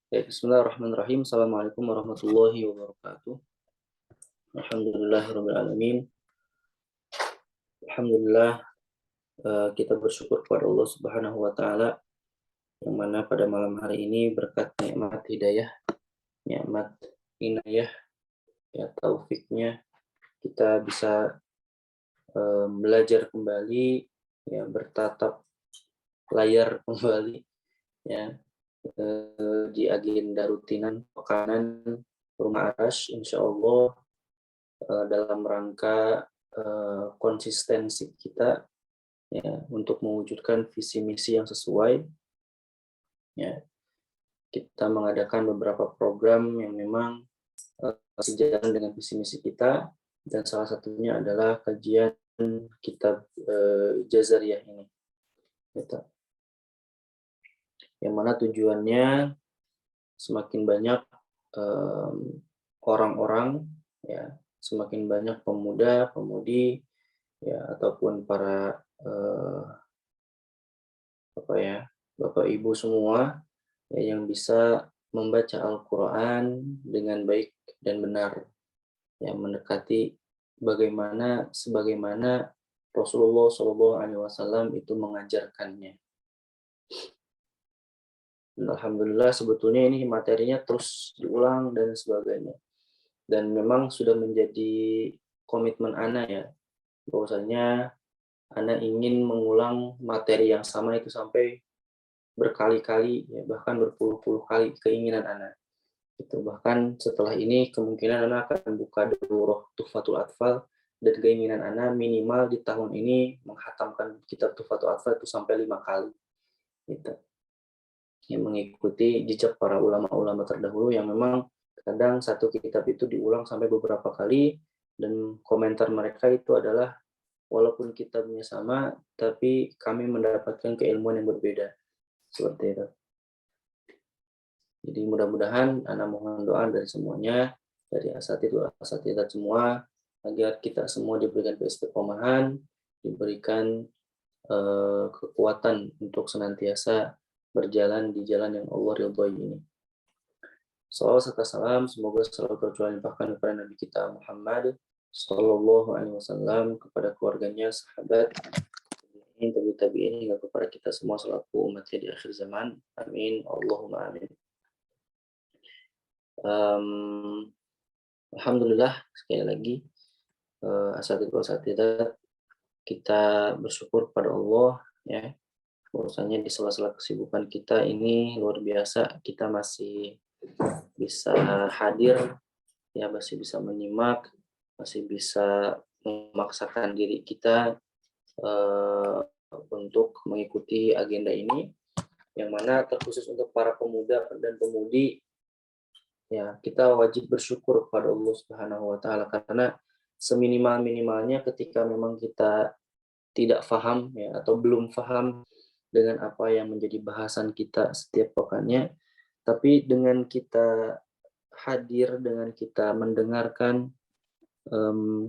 Ya, bismillahirrahmanirrahim. Assalamualaikum warahmatullahi wabarakatuh. Alhamdulillahirrahmanirrahim. Alhamdulillah, kita bersyukur kepada Allah Subhanahu wa Ta'ala, yang mana pada malam hari ini berkat nikmat hidayah, nikmat inayah, ya taufiknya, kita bisa belajar kembali, ya bertatap layar kembali, ya di agenda rutinan pekanan Rumah Arash, insya Allah dalam rangka konsistensi kita, ya, untuk mewujudkan visi misi yang sesuai, ya, kita mengadakan beberapa program yang memang sejalan dengan visi misi kita, dan salah satunya adalah kajian kitab Jazariyah ini, gitu. Yang mana tujuannya semakin banyak orang-orang, ya, semakin banyak pemuda, pemudi, ya, ataupun para Bapak Ibu semua, ya, yang bisa membaca Al-Quran dengan baik dan benar, yang mendekati sebagaimana Rasulullah SAW itu mengajarkannya. Dan alhamdulillah sebetulnya ini materinya terus diulang dan sebagainya. Dan memang sudah menjadi komitmen Ana, ya, bahwasanya Ana ingin mengulang materi yang sama itu sampai berkali-kali, ya, bahkan berpuluh-puluh kali keinginan Ana. Itu bahkan setelah ini kemungkinan Ana akan buka daurah Tuhfatul Atfal, dan keinginan Ana minimal di tahun ini menghatamkan kitab Tuhfatul Atfal itu sampai 5 kali. Gitu. Yang mengikuti jejak para ulama-ulama terdahulu yang memang kadang satu kitab itu diulang sampai beberapa kali, dan komentar mereka itu adalah walaupun kitabnya sama, tapi kami mendapatkan keilmuan yang berbeda. Seperti itu. Jadi mudah-mudahan Ana mohon doa dari semuanya, dari asatidzah semua, agar kita semua diberikan keistiqomahan, diberikan kekuatan untuk senantiasa berjalan di jalan yang Allah ridhoi ini. Salawat serta salam semoga selalu tercurahkan kepada Nabi kita Muhammad Sallallahu Alaihi Wasallam, kepada keluarganya, sahabat, tabi'in hingga kepada kita semua selaku umatnya di akhir zaman. Amin. Allahumma amin. Alhamdulillah, sekali lagi asatidzah kita bersyukur pada Allah, ya, bahwasanya di sela-sela kesibukan kita ini luar biasa, kita masih bisa hadir, ya, masih bisa menyimak, masih bisa memaksakan diri kita untuk mengikuti agenda ini, yang mana terkhusus untuk para pemuda dan pemudi, ya, kita wajib bersyukur kepada Allah Subhanahu wa Ta'ala, karena seminimal-minimalnya ketika memang kita tidak paham, ya, atau belum paham dengan apa yang menjadi bahasan kita setiap pekannya, tapi dengan kita hadir, dengan kita mendengarkan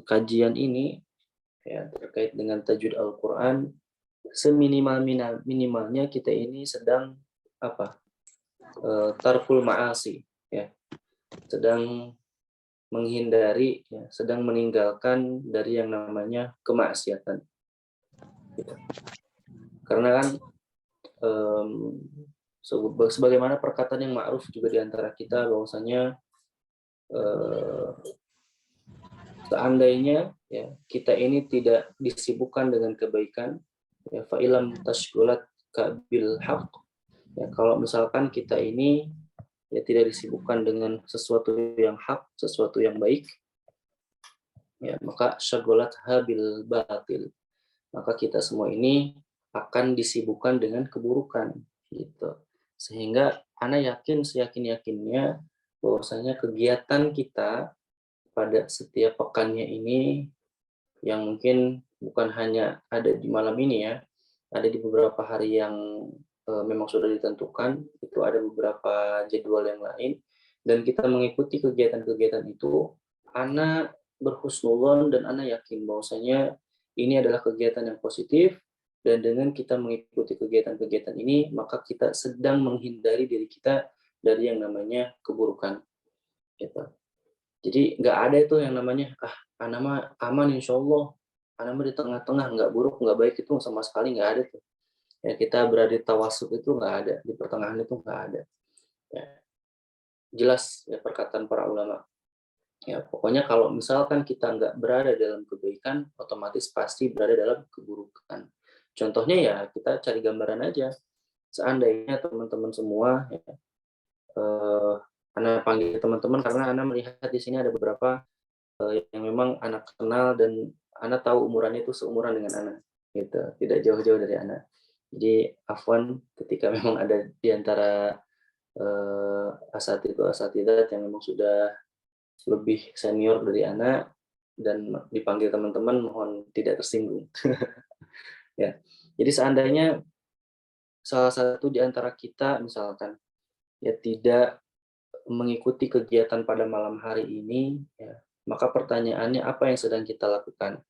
kajian ini, ya, terkait dengan tajwid Al-Quran, seminimal-minimalnya kita ini sedang tarkul ma'asi, ya, sedang menghindari, ya, sedang meninggalkan dari yang namanya kemaksiatan. Gitu. Karena kan sebagaimana perkataan yang ma'ruf juga di antara kita, bahwasanya seandainya, ya, kita ini tidak disibukkan dengan kebaikan, ya, fa'ilam tashgulat kabil haq, ya, kalau misalkan kita ini, ya, tidak disibukkan dengan sesuatu yang hak, sesuatu yang baik, ya, maka syagolat habil batil, maka kita semua ini akan disibukkan dengan keburukan, gitu. Sehingga Ana yakin, seyakin-yakinnya, bahwasanya kegiatan kita pada setiap pekannya ini, yang mungkin bukan hanya ada di malam ini, ya, ada di beberapa hari yang memang sudah ditentukan, itu ada beberapa jadwal yang lain, dan kita mengikuti kegiatan-kegiatan itu, Ana berhusnudzon dan Ana yakin bahwasanya ini adalah kegiatan yang positif, dan dengan kita mengikuti kegiatan-kegiatan ini, maka kita sedang menghindari diri kita dari yang namanya keburukan gitu. Jadi nggak ada itu yang namanya anak mah aman insya Allah, anak mah di tengah-tengah, nggak buruk nggak baik, itu sama sekali nggak ada tuh. Ya kita berada di tawasud itu nggak ada, di pertengahan itu nggak ada. Ya, jelas ya perkataan para ulama. Ya pokoknya kalau misalkan kita nggak berada dalam kebaikan, otomatis pasti berada dalam keburukan. Contohnya ya kita cari gambaran aja. Seandainya teman-teman semua, ya, Ana panggil teman-teman karena Ana melihat di sini ada beberapa yang memang anak kenal dan Ana tahu umurannya itu seumuran dengan Ana, gitu, tidak jauh-jauh dari Ana. Jadi afwan ketika memang ada di antara asatidzah yang memang sudah lebih senior dari Ana dan dipanggil teman-teman, mohon tidak tersinggung. Ya. Jadi seandainya salah satu di antara kita misalkan ya tidak mengikuti kegiatan pada malam hari ini, ya, maka pertanyaannya apa yang sedang kita lakukan?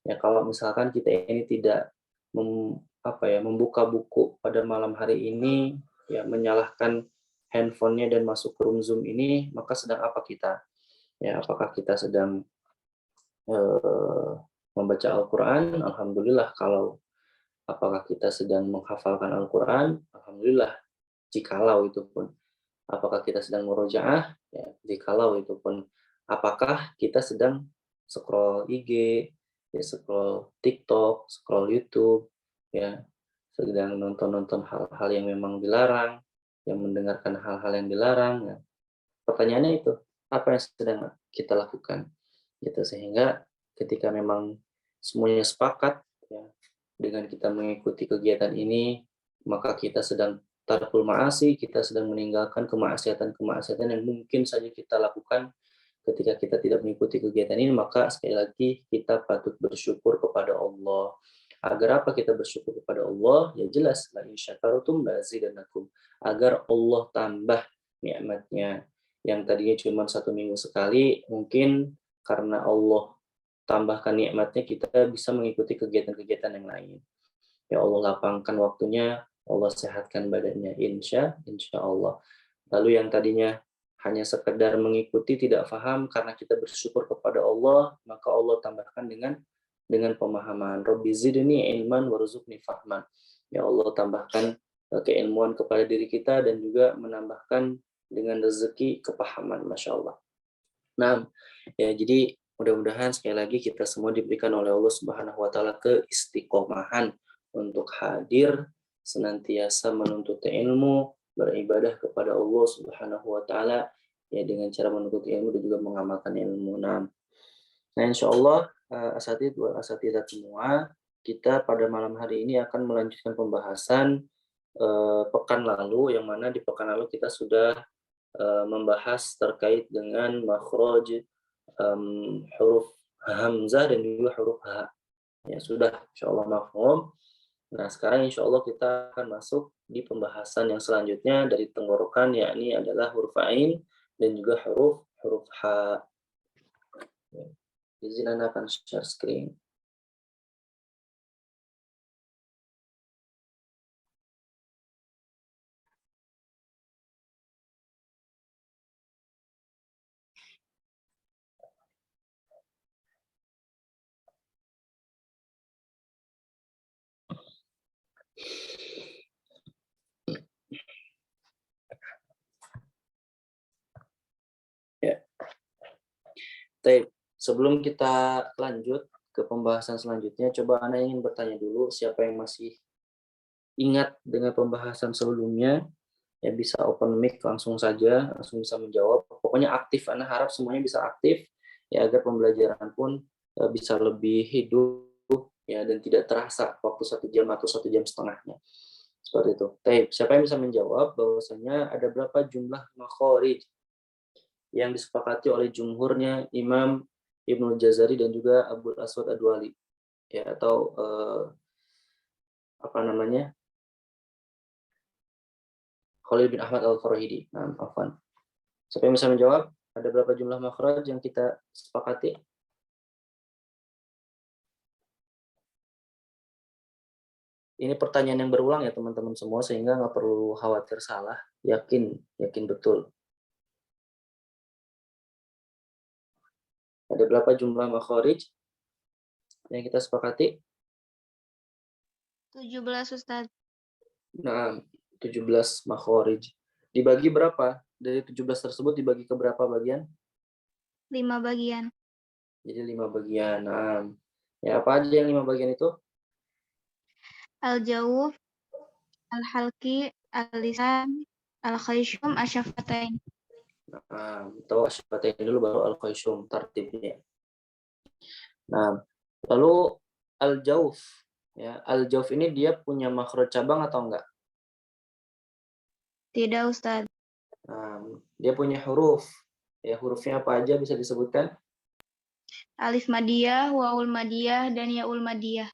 Ya kalau misalkan kita ini tidak membuka buku pada malam hari ini, ya menyalahkan handphonenya dan masuk ke room Zoom ini, maka sedang apa kita? Ya apakah kita sedang membaca Al-Quran? Alhamdulillah. Kalau apakah kita sedang menghafalkan Al-Quran? Alhamdulillah. Jikalau itu pun. Apakah kita sedang murojaah? Ya, jikalau itu pun. Apakah kita sedang scroll IG, ya scroll TikTok, scroll YouTube, ya sedang nonton-nonton hal-hal yang memang dilarang, yang mendengarkan hal-hal yang dilarang. Ya. Pertanyaannya itu, apa yang sedang kita lakukan? Gitu sehingga ketika memang semuanya sepakat ya, dengan kita mengikuti kegiatan ini, maka kita sedang tarkul ma'asi, kita sedang meninggalkan kemaksiatan-kemaksiatan yang mungkin saja kita lakukan ketika kita tidak mengikuti kegiatan ini, maka sekali lagi kita patut bersyukur kepada Allah. Agar apa kita bersyukur kepada Allah? Ya jelas, la in syakartum la'azidannakum. Agar Allah tambah nikmatnya. Yang tadinya cuma 1 minggu sekali, mungkin karena Allah tambahkan nikmatnya, kita bisa mengikuti kegiatan-kegiatan yang lain. Ya Allah lapangkan waktunya, Allah sehatkan badannya, insya Allah. Lalu yang tadinya hanya sekedar mengikuti tidak paham, karena kita bersyukur kepada Allah, maka Allah tambahkan dengan pemahaman. Rabbi zidni ilman warzuqni fahman. Ya Allah tambahkan keilmuan kepada diri kita dan juga menambahkan dengan rezeki kepahaman, masya Allah. Nah, ya jadi mudah-mudahan sekali lagi kita semua diberikan oleh Allah Subhanahu wa taala keistiqomahan untuk hadir senantiasa menuntut ilmu, beribadah kepada Allah Subhanahu wa taala ya dengan cara menuntut ilmu dan juga mengamalkan ilmu. Nah, insya Allah asatidzah semua, kita pada malam hari ini akan melanjutkan pembahasan pekan lalu, yang mana di pekan lalu kita sudah membahas terkait dengan makhraj huruf hamzah dan juga huruf ha. Ya sudah, insyaallah mafhum. Nah, sekarang insyaallah kita akan masuk di pembahasan yang selanjutnya dari tenggorokan, yakni adalah huruf ain dan juga huruf ha. Ya. Izin Anda akan share screen. Ya. Baik, sebelum kita lanjut ke pembahasan selanjutnya, coba Anda ingin bertanya dulu, siapa yang masih ingat dengan pembahasan sebelumnya, ya bisa open mic langsung saja, langsung bisa menjawab. Pokoknya aktif, Anda harap semuanya bisa aktif, ya agar pembelajaran pun bisa lebih hidup, ya dan tidak terasa waktu 1 jam atau 1,5 jam. Seperti itu. Siapa yang bisa menjawab bahwasanya ada berapa jumlah makhraj yang disepakati oleh jumhurnya Imam Ibnu Jazari dan juga Abul Aswad Adwali, ya atau apa namanya, Khalil bin Ahmad Al-Farahidi. Nah, afwan. Siapa yang bisa menjawab? Ada berapa jumlah makhraj yang kita sepakati? ini pertanyaan yang berulang ya teman-teman semua, sehingga nggak perlu khawatir salah. Yakin betul. Ada berapa jumlah makhraj yang kita sepakati? 17, Ustaz. Nah, 17 makhraj. Dibagi berapa? Dari 17 tersebut dibagi ke berapa bagian? 5 bagian. Jadi 5 bagian. Nah, ya apa aja yang 5 bagian itu? Al-jawf, al-halqi, al-lisan, al-khayshum, asyafatain. Nah, tahu asyafatain dulu baru al-khayshum tartibnya. Nah, lalu al-jawf, ya, al-jawf ini dia punya makhraj cabang atau enggak? Tidak, Ustaz. Nah, dia punya huruf. Ya, hurufnya apa aja bisa disebutkan? Alif madiyah, waul madiyah, dan yaul madiyah.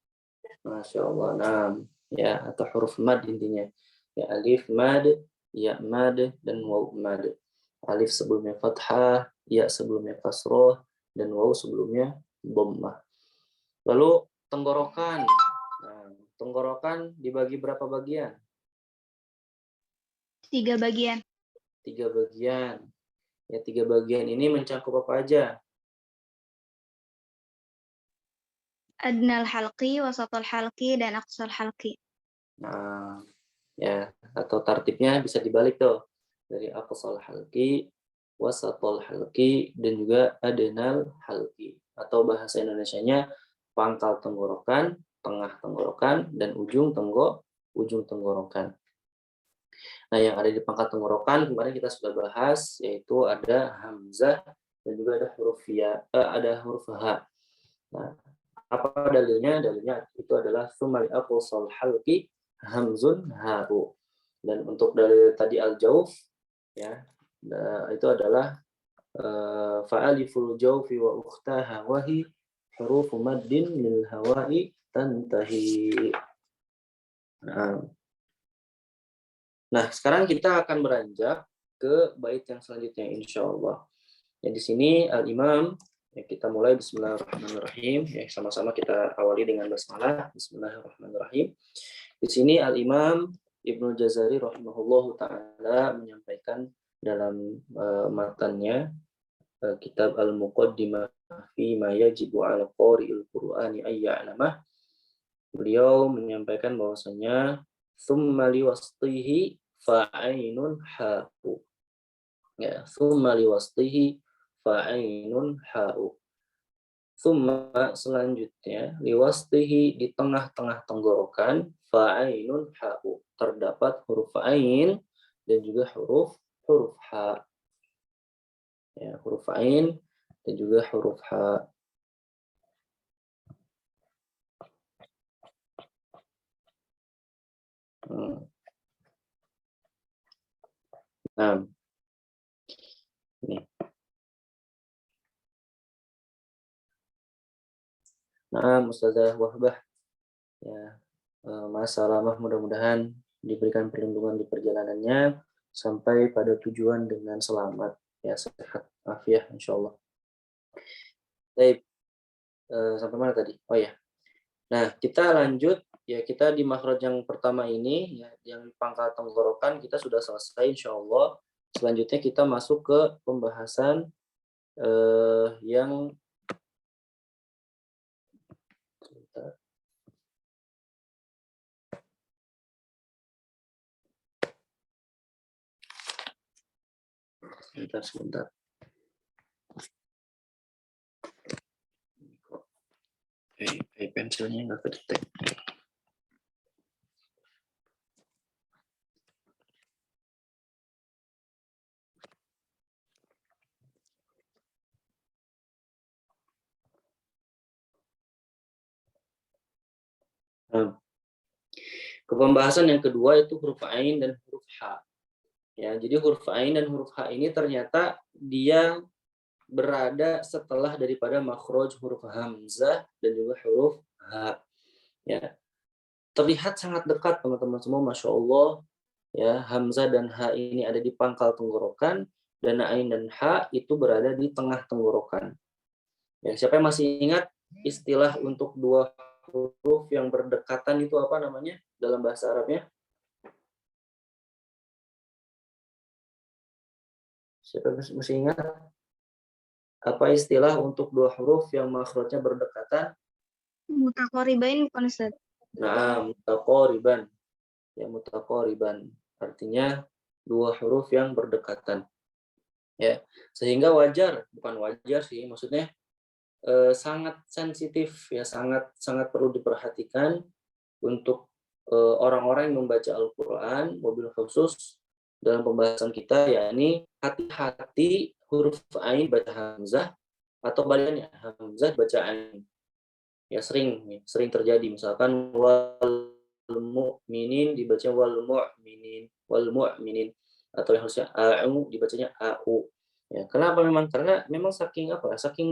Masya Allah. Nah, ya, atau huruf mad intinya. Ya, alif mad, ya mad, dan waw mad. Alif sebelumnya fathah, ya sebelumnya kasroh, dan waw sebelumnya dhammah. Lalu tenggorokan. Nah, tenggorokan dibagi berapa bagian? 3 bagian. 3 bagian. Ya, 3 bagian ini mencakup apa aja? Adnal halqi, wasatul halqi, dan aqsal halqi. Nah, ya, atau tartibnya bisa dibalik tuh. Dari aqsal halqi, wasatul halqi, dan juga adnal halqi. Atau bahasa Indonesianya pangkal tenggorokan, tengah tenggorokan, dan ujung tenggorokan. Nah, yang ada di pangkal tenggorokan kemarin kita sudah bahas, yaitu ada hamzah dan juga ada huruf ya, ada huruf ha. Nah, apa dalilnya? Dalilnya itu adalah sumali aqsal halqi hamzun haru. Dan untuk dalil tadi al-jauf, ya, itu adalah fa'aliful jaufi wa ukhtaha wahi huruf maddin lil hawa'i tantahi. Nah, sekarang kita akan beranjak ke bait yang selanjutnya insya Allah. Ya, di sini Al-Imam, ya, kita mulai Bismillahirrahmanirrahim. Ya, sama-sama kita awali dengan basmalah. Bismillahirrahmanirrahim. Di sini Al-Imam Ibnu Jazari rahimahullahu taala menyampaikan dalam matannya kitab Al-Muqaddimah fi ma yajibu 'ala qari'il Qur'ani ay ya'lamah. Beliau menyampaikan bahwasanya tsumma liwasṭihi fa'ainun ha'u. Ya, tsumma liwasṭihi fa'ainun ha'u. Tsumma selanjutnya liwasṭihi di tengah-tengah tenggorokan fa'ainun ha'u. Terdapat huruf ain dan juga huruf ha. Ya, huruf ain dan juga huruf ha. Nah, ini. Nah, Ustazah Wahbah, ya, Masalamah mudah-mudahan diberikan perlindungan di perjalanannya sampai pada tujuan dengan selamat, ya, sehat, afiah, insya Allah. Baik, sampai mana tadi? Oh ya, nah kita lanjut, ya, kita di makhraj yang pertama ini, ya, yang pangkal tenggorokan kita sudah selesai insya Allah. Selanjutnya kita masuk ke pembahasan yang sebentar. Pensilnya nggak kedetek. Nah, ke pembahasan yang kedua itu huruf ain dan huruf ha. Ya, jadi huruf ain dan huruf ha ini ternyata dia berada setelah daripada makhraj huruf hamzah dan juga huruf ha. Ya, terlihat sangat dekat teman-teman semua, masya Allah. Ya, hamzah dan ha ini ada di pangkal tenggorokan dan ain dan ha itu berada di tengah tenggorokan. Ya, siapa yang masih ingat istilah untuk dua huruf yang berdekatan itu apa namanya dalam bahasa Arabnya? Siapa masih ingat? Apa istilah untuk dua huruf yang makhrajnya berdekatan? Mutaqaribain bukan Ustaz? Nah, mutaqariban. Ya, mutaqariban. Artinya dua huruf yang berdekatan. Ya, sehingga wajar, bukan wajar sih, maksudnya sangat sensitif ya, sangat sangat perlu diperhatikan untuk orang-orang yang membaca Al-Qur'an, mobil khusus dalam pembahasan kita, yakni hati-hati huruf ain baca hamzah atau baliknya hamzah baca ain. Ya sering terjadi, misalkan wal mu'minin dibaca wal mu'minin atau yang harusnya a'u dibacanya a'u. Ya, kenapa memang? Karena memang saking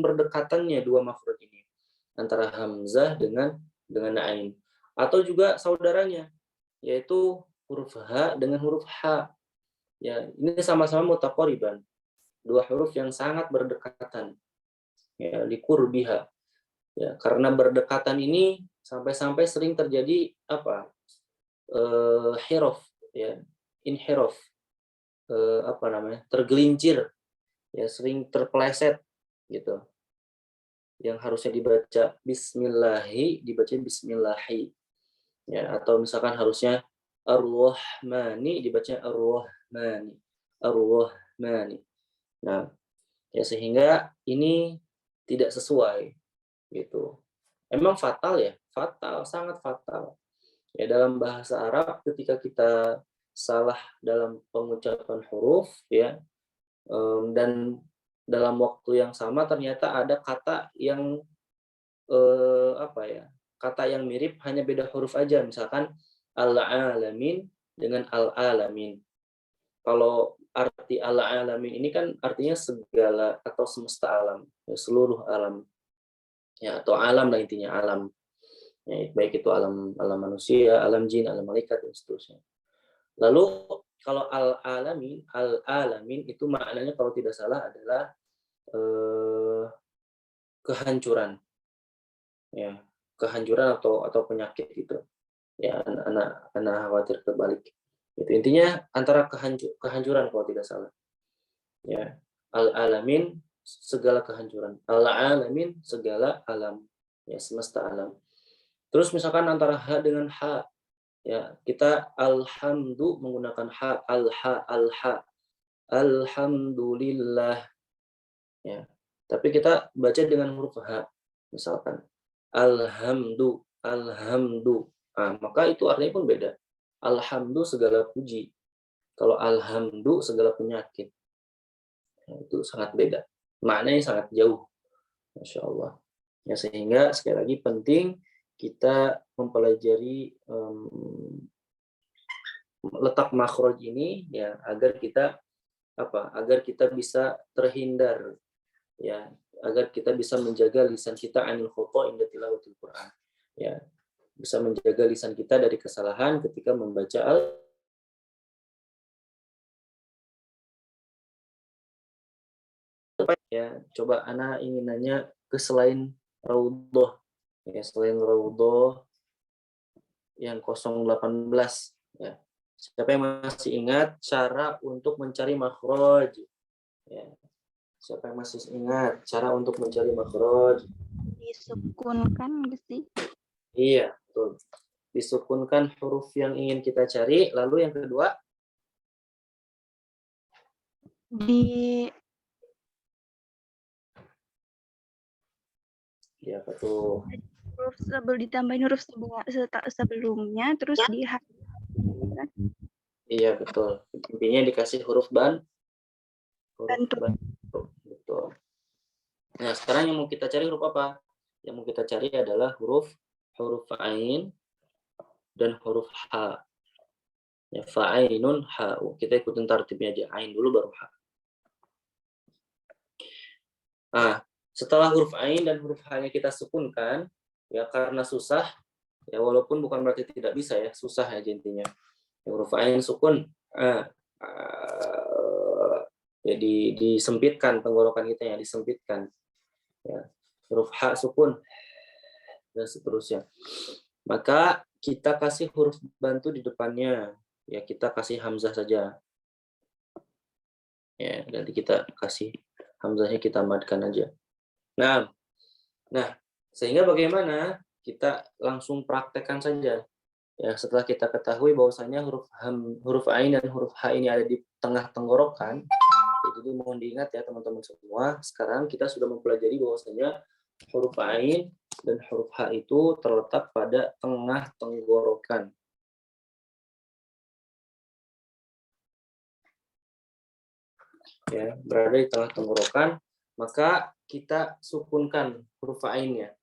berdekatannya dua makhraj ini antara hamzah dengan ain. Atau juga saudaranya, yaitu huruf ha dengan huruf ha. Ya, ini sama-sama mutaqariban, dua huruf yang sangat berdekatan. Ya, liqurbiha. Ya, karena berdekatan ini sampai-sampai sering terjadi apa? Hiraf, ya, inhiraf, apa namanya? Tergelincir, ya, sering terpeleset gitu. Yang harusnya dibaca bismillahi dibaca bismillahi. Ya, atau misalkan harusnya ar-rahmani dibaca ar-rahmani. Ar-rahmani. Nah, ya sehingga ini tidak sesuai gitu. Emang fatal ya? Fatal, sangat fatal. Ya, dalam bahasa Arab ketika kita salah dalam pengucapan huruf ya, dan dalam waktu yang sama ternyata ada kata yang apa ya? Kata yang mirip hanya beda huruf aja, misalkan al-alamin dengan al-alamin. Kalau arti al-alamin ini kan artinya segala atau semesta alam, ya, seluruh alam. Ya, atau alam lah intinya, alam. Ya, baik itu alam alam manusia, alam jin, alam malaikat dan seterusnya. Lalu kalau al-alamin itu maknanya kalau tidak salah adalah kehancuran. Ya, kehancuran atau penyakit gitu. Ya, anak khawatir terbalik. Itu intinya antara kehancuran kalau tidak salah. Ya, al-alamin segala kehancuran. Al-alamin segala alam. Ya, semesta alam. Terus misalkan antara ha dengan ha, ya kita alhamdu menggunakan ha, alha, alhamdulillah, ya. Tapi kita baca dengan huruf ha, misalkan alhamdu. Nah, maka itu artinya pun beda. Alhamdu segala puji. Kalau alhamdu segala penyakit. Nah, itu sangat beda. Maknanya sangat jauh. Masya Allah. Ya, sehingga sekali lagi penting kita mempelajari letak makhraj ini ya agar kita bisa terhindar, ya, agar kita bisa menjaga lisan kita anil khata' inda tilawatil Quran, ya, bisa menjaga lisan kita dari kesalahan ketika membaca ya. Coba ana ingin nanya ke selain raudhah, ya, selain raudhah yang 018, ya. Siapa yang masih ingat cara untuk mencari makhraj? Ya. Siapa yang masih ingat cara untuk mencari makhraj? Disukunkan Gusti. Iya, betul. Disukunkan huruf yang ingin kita cari, lalu yang kedua ya, betul. Huruf ditambahin huruf sebelumnya terus Iya, betul. Intinya dikasih huruf bantu. Betul. Nah, sekarang yang mau kita cari huruf apa? Yang mau kita cari adalah huruf ain dan huruf ha. Ya, fa'ainun ha. Kita ikutin tartibnya aja. Ain dulu baru ha. Nah, setelah huruf ain dan huruf ha-nya kita sukunkan, ya karena susah, ya walaupun bukan berarti tidak bisa ya, susah aja intinya. Ya, huruf ain sukun, ya disempitkan tenggorokan kita, ya disempitkan. Ya. Huruf ha sukun, dan seterusnya. Maka kita kasih huruf bantu di depannya. Ya, kita kasih hamzah saja. Ya, nanti kita kasih hamzahnya, kita madkan aja. Nah, sehingga bagaimana? Kita langsung praktekkan saja. Ya, setelah kita ketahui bahwasanya huruf ain dan huruf ha ini ada di tengah tenggorokan, jadi mohon diingat ya teman-teman semua, sekarang kita sudah mempelajari bahwasanya huruf ain dan huruf ha itu terletak pada tengah tenggorokan. Ya, berada di tengah tenggorokan, maka kita sukunkan huruf ainnya.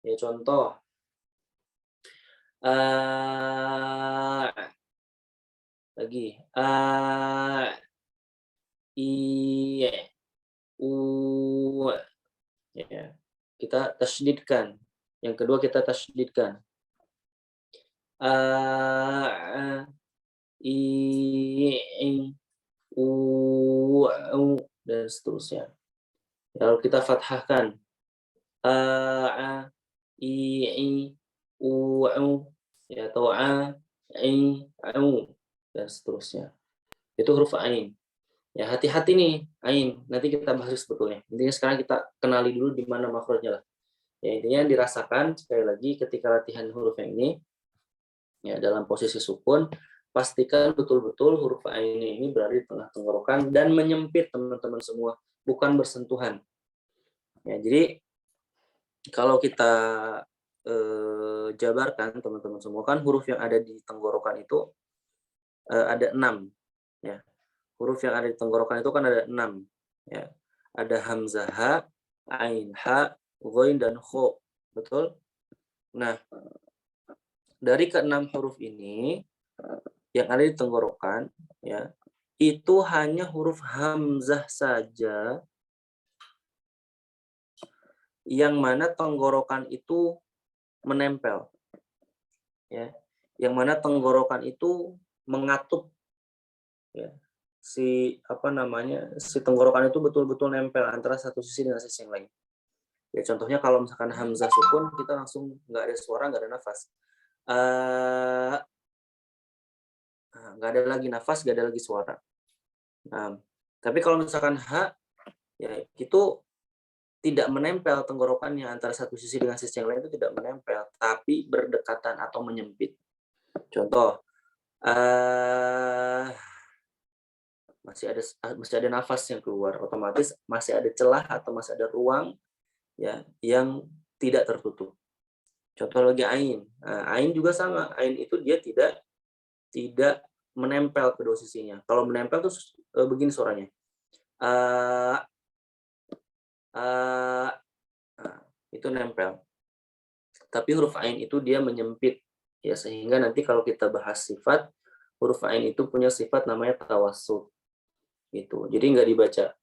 Ya, contoh lagi i u, ya, kita tasydidkan. Yang kedua kita tasydidkan. I u dan seterusnya. Lalu kita fathahkan. I u ya, atau dan seterusnya. Itu huruf ain. Ya, hati-hati nih ain. Nanti kita bahas sebetulnya. Intinya sekarang kita kenali dulu di mana makhrajnya lah. Ya, intinya dirasakan sekali lagi ketika latihan huruf yang ini ya dalam posisi sukun, pastikan betul-betul huruf ain ini berada di tengah tenggorokan dan menyempit teman-teman semua, bukan bersentuhan. Ya, jadi kalau kita jabarkan teman-teman semua, kan huruf yang ada di tenggorokan itu ada 6. Ya. Huruf yang ada di tenggorokan itu kan ada 6. Ya. Ada hamzah ha, ain ha, ghain dan kho. Betul? Nah, dari ke-6 huruf ini yang ada di tenggorokan, ya, itu hanya huruf hamzah saja yang mana tenggorokan itu menempel. Ya. Yang mana tenggorokan itu mengatup, ya. Si tenggorokan itu betul-betul nempel antara satu sisi dengan sisi yang lain. Ya, contohnya kalau misalkan hamzah sukun, kita langsung nggak ada suara, nggak ada nafas. Nggak ada lagi nafas, nggak ada lagi suara. Nah, tapi kalau misalkan ha, ya itu tidak menempel tenggorokannya antara satu sisi dengan sisi yang lain, itu tidak menempel, tapi berdekatan atau menyempit. Contoh, masih ada nafas yang keluar, otomatis masih ada celah atau masih ada ruang ya yang tidak tertutup. Contoh lagi ain. Nah, ain juga sama. Ain itu dia tidak menempel kedua sisinya. Kalau menempel tuh begini suaranya. Itu nempel. Tapi huruf ain itu dia menyempit, ya, sehingga nanti kalau kita bahas sifat, huruf ain itu punya sifat namanya tawassut. Gitu. Jadi nggak dibaca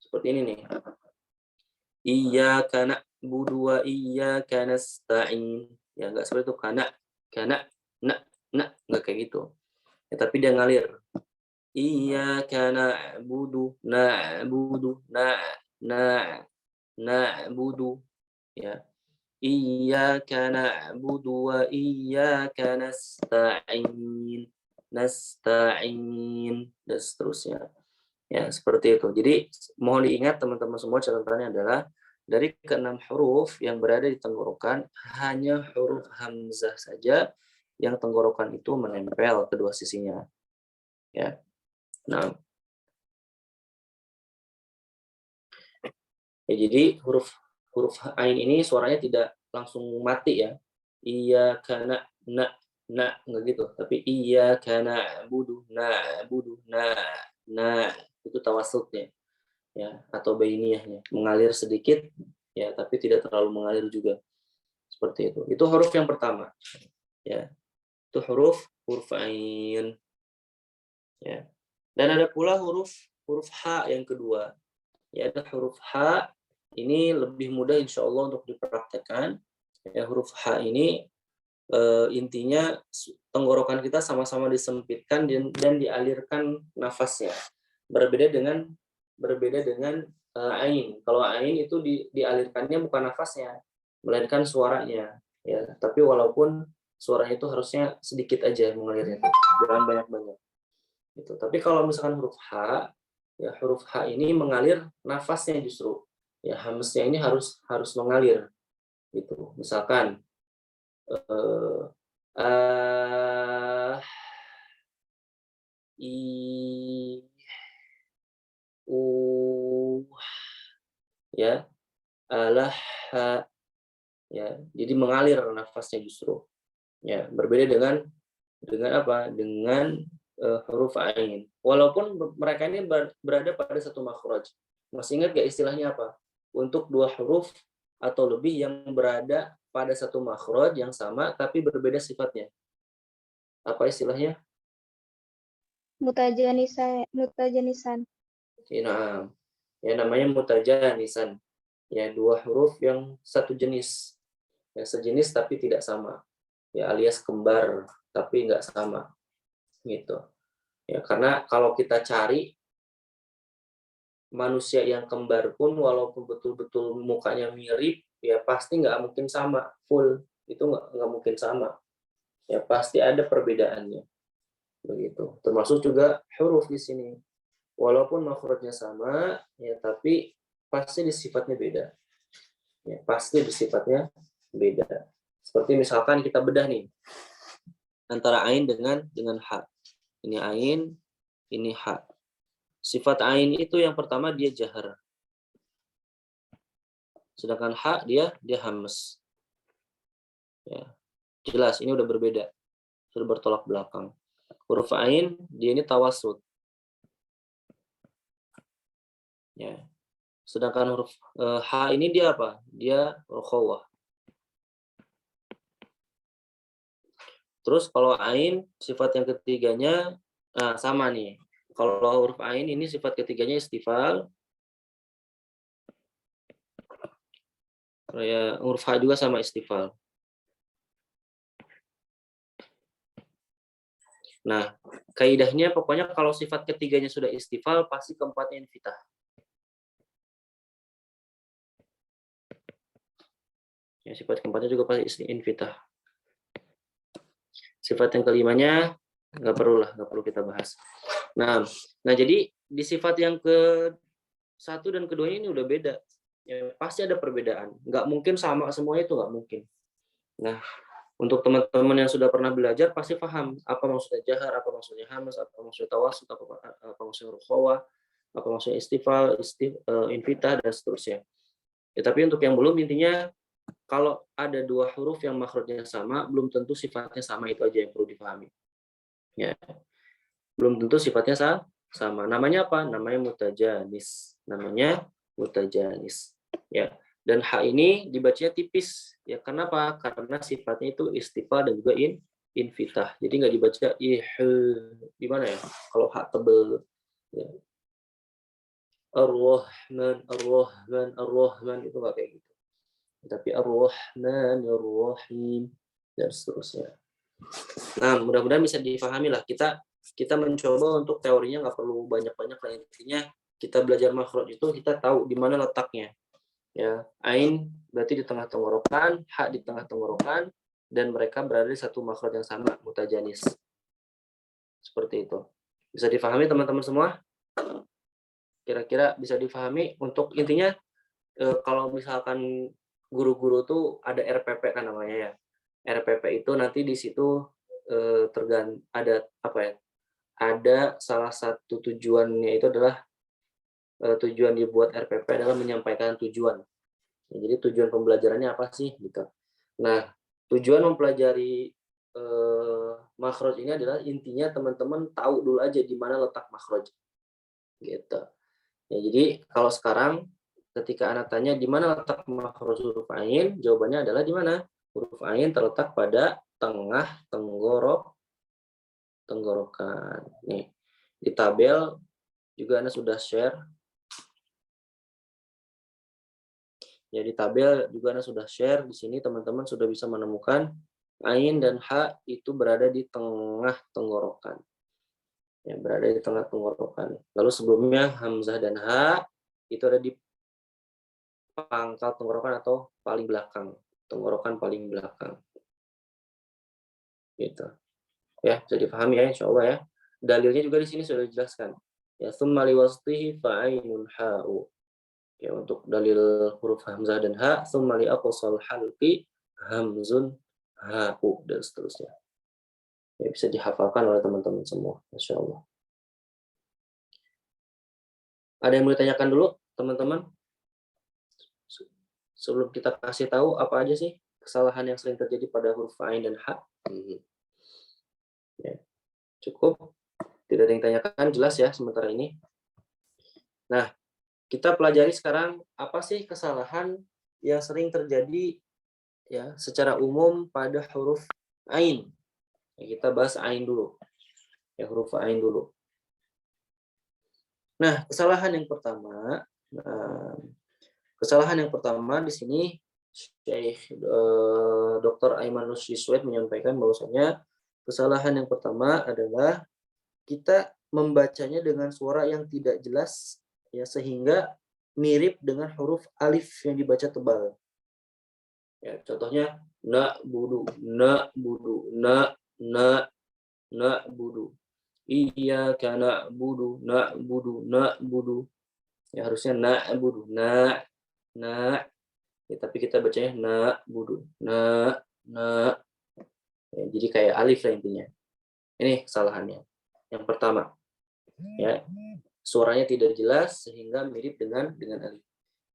seperti ini nih. Iyyaka na'budu wa iyyaka nasta'in. Ya, nggak seperti itu. Nggak kayak gitu. Ya, tapi dia ngalir. Iyyaka na'budu na'budu, ya. Iyyaka na'budu wa iyyaka nasta'in dan seterusnya. Ya, seperti itu. Jadi mohon diingat teman-teman semua, catatannya adalah dari ke-6 huruf yang berada di tenggorokan hanya huruf hamzah saja yang tenggorokan itu menempel kedua sisinya. Ya. Nah, ya, jadi huruf ain ini suaranya tidak langsung mati ya. Iya karena nggak gitu, tapi iya karena budu itu tawasutnya, ya, atau bainiyahnya, mengalir sedikit ya, tapi tidak terlalu mengalir juga, seperti itu. Itu huruf yang pertama, ya, itu huruf ain, ya. Dan ada pula huruf ha yang kedua, ya, ada huruf ha. Ini lebih mudah insya Allah untuk dipraktekkan. Ya, huruf H ini intinya tenggorokan kita sama-sama disempitkan dan dialirkan nafasnya. Berbeda dengan ain. Kalau ain itu dialirkannya bukan nafasnya, melainkan suaranya. Ya, tapi walaupun suaranya itu harusnya sedikit aja mengalirnya, jangan banyak-banyak. Gitu. Tapi kalau misalkan huruf H, ya huruf H ini mengalir nafasnya justru. Ya, hamznya ini harus mengalir gitu. Misalkan ah, i, u, ya, alah, ha, ya. Jadi mengalir nafasnya justru. Ya, berbeda dengan apa? Dengan huruf ain. Walaupun mereka ini berada pada satu makhraj. Masih ingat gak istilahnya apa? Untuk dua huruf atau lebih yang berada pada satu makhraj yang sama tapi berbeda sifatnya. Apa istilahnya? Mutajanisan. Nah, ya namanya mutajanisan. Ya, dua huruf yang satu jenis. Ya, sejenis tapi tidak sama. Ya, alias kembar tapi nggak sama. Gitu. Ya, karena kalau kita cari manusia yang kembar pun walaupun betul-betul mukanya mirip, ya pasti nggak mungkin sama full. Itu nggak mungkin sama. Ya pasti ada perbedaannya. Begitu. Termasuk juga huruf di sini. Walaupun makhrajnya sama, ya tapi pasti di sifatnya beda. Ya, pasti di sifatnya beda. Seperti misalkan kita bedah nih antara ain dengan ha. Ini ain, ini ha. Sifat ain itu yang pertama dia jahar. Sedangkan ha dia hamz. Ya. Jelas ini udah berbeda. Sudah bertolak belakang. Huruf ain dia ini tawasud. Ya. Sedangkan huruf ha ini dia apa? Dia rokhawah. Terus kalau ain sifat yang ketiganya sama nih. Kalau huruf ain ini sifat ketiganya istifal. Ya, huruf ha juga sama istifal. Nah, kaidahnya pokoknya kalau sifat ketiganya sudah istifal pasti keempatnya infitah. Ya, sifat keempatnya juga pasti infitah. Sifat yang kelimanya nggak perlu kita bahas. Nah, jadi di sifat yang ke satu dan keduanya ini udah beda. Ya, pasti ada perbedaan. Nggak mungkin sama semuanya, itu nggak mungkin. Nah, untuk teman-teman yang sudah pernah belajar pasti paham apa maksudnya jahar, apa maksudnya hamz, apa maksudnya tawasud, apa maksudnya rukhawah, apa maksudnya istifal, infitah dan seterusnya. Ya, tapi untuk yang belum, intinya kalau ada dua huruf yang makhrajnya sama, belum tentu sifatnya sama, itu aja yang perlu dipahami. Ya. Belum tentu sifatnya sama. Namanya apa? Namanya mutajanis. Ya. Dan ha ini dibacanya tipis. Ya, kenapa? Karena sifatnya itu istifa dan juga infitah. Jadi nggak dibaca gimana ya? Kalau ha tebel. Ya. Ar-Rahman, Ar-Rahman, Ar-Rahman itu nggak kayak gitu. Tapi Ar-Rahman, Ar-Rahim dan seterusnya. Nah, mudah-mudahan bisa dipahami lah. Kita mencoba untuk teorinya nggak perlu banyak-banyak lah, intinya kita belajar makhraj itu kita tahu di mana letaknya. Ya, ain berarti di tengah tenggorokan, ha di tengah tenggorokan, dan mereka berada di satu makhraj yang sama, mutajanis. Seperti itu. Bisa dipahami teman-teman semua? Kira-kira bisa dipahami. Untuk intinya kalau misalkan guru-guru tuh ada RPP kan namanya ya. RPP itu nanti di situ ada apa ya? Ada salah satu tujuannya itu adalah tujuan dibuat RPP adalah menyampaikan tujuan. Ya, jadi tujuan pembelajarannya apa sih gitu. Nah, tujuan mempelajari makhraj ini adalah intinya teman-teman tahu dulu aja di mana letak makhraj. Gitu. Ya, jadi kalau sekarang ketika anak tanya di mana letak makhraj huruf ain, jawabannya adalah di mana? Huruf ain terletak pada tengah tenggorokan. Nih, di tabel juga Anda sudah share. Ya, di tabel juga Anda sudah share. Di sini teman-teman sudah bisa menemukan ain dan ha itu berada di tengah tenggorokan. Ya, berada di tengah tenggorokan. Lalu sebelumnya hamzah dan ha itu ada di pangkal tenggorokan atau paling belakang. tenggorokan paling belakang. Gitu. Ya, bisa dipahami ya insyaallah ya. Dalilnya juga di sini sudah dijelaskan. Ya, tsumma liwasfihi fa'ainun ha'u. Ya, untuk dalil huruf hamzah dan ha, tsumma li aqsal halqi hamzun ha'u dan seterusnya. Ya, bisa dihafalkan oleh teman-teman semua, insyaallah. Ada yang mau ditanyakan dulu, teman-teman? Sebelum kita kasih tahu apa aja sih kesalahan yang sering terjadi pada huruf ain dan ha. Ya, cukup. Tidak ada yang tanyakan, jelas ya sementara ini. Nah, kita pelajari sekarang apa sih kesalahan yang sering terjadi ya secara umum pada huruf ain. Ya, kita bahas ain dulu. Ya, huruf ain dulu. Nah, kesalahan yang pertama di sini Syekh Dr. Aiman Nusriswet menyampaikan bahwasanya kesalahan yang pertama adalah kita membacanya dengan suara yang tidak jelas ya sehingga mirip dengan huruf alif yang dibaca tebal. Ya, contohnya na budu, na budu. Iyyaka na'budu, na'budu. Ya harusnya na'budu, na. Ya, tapi kita bacanya na'budu, na. Ya, jadi kayak alif lah intinya. Ini kesalahannya. Yang pertama, ya suaranya tidak jelas sehingga mirip dengan alif.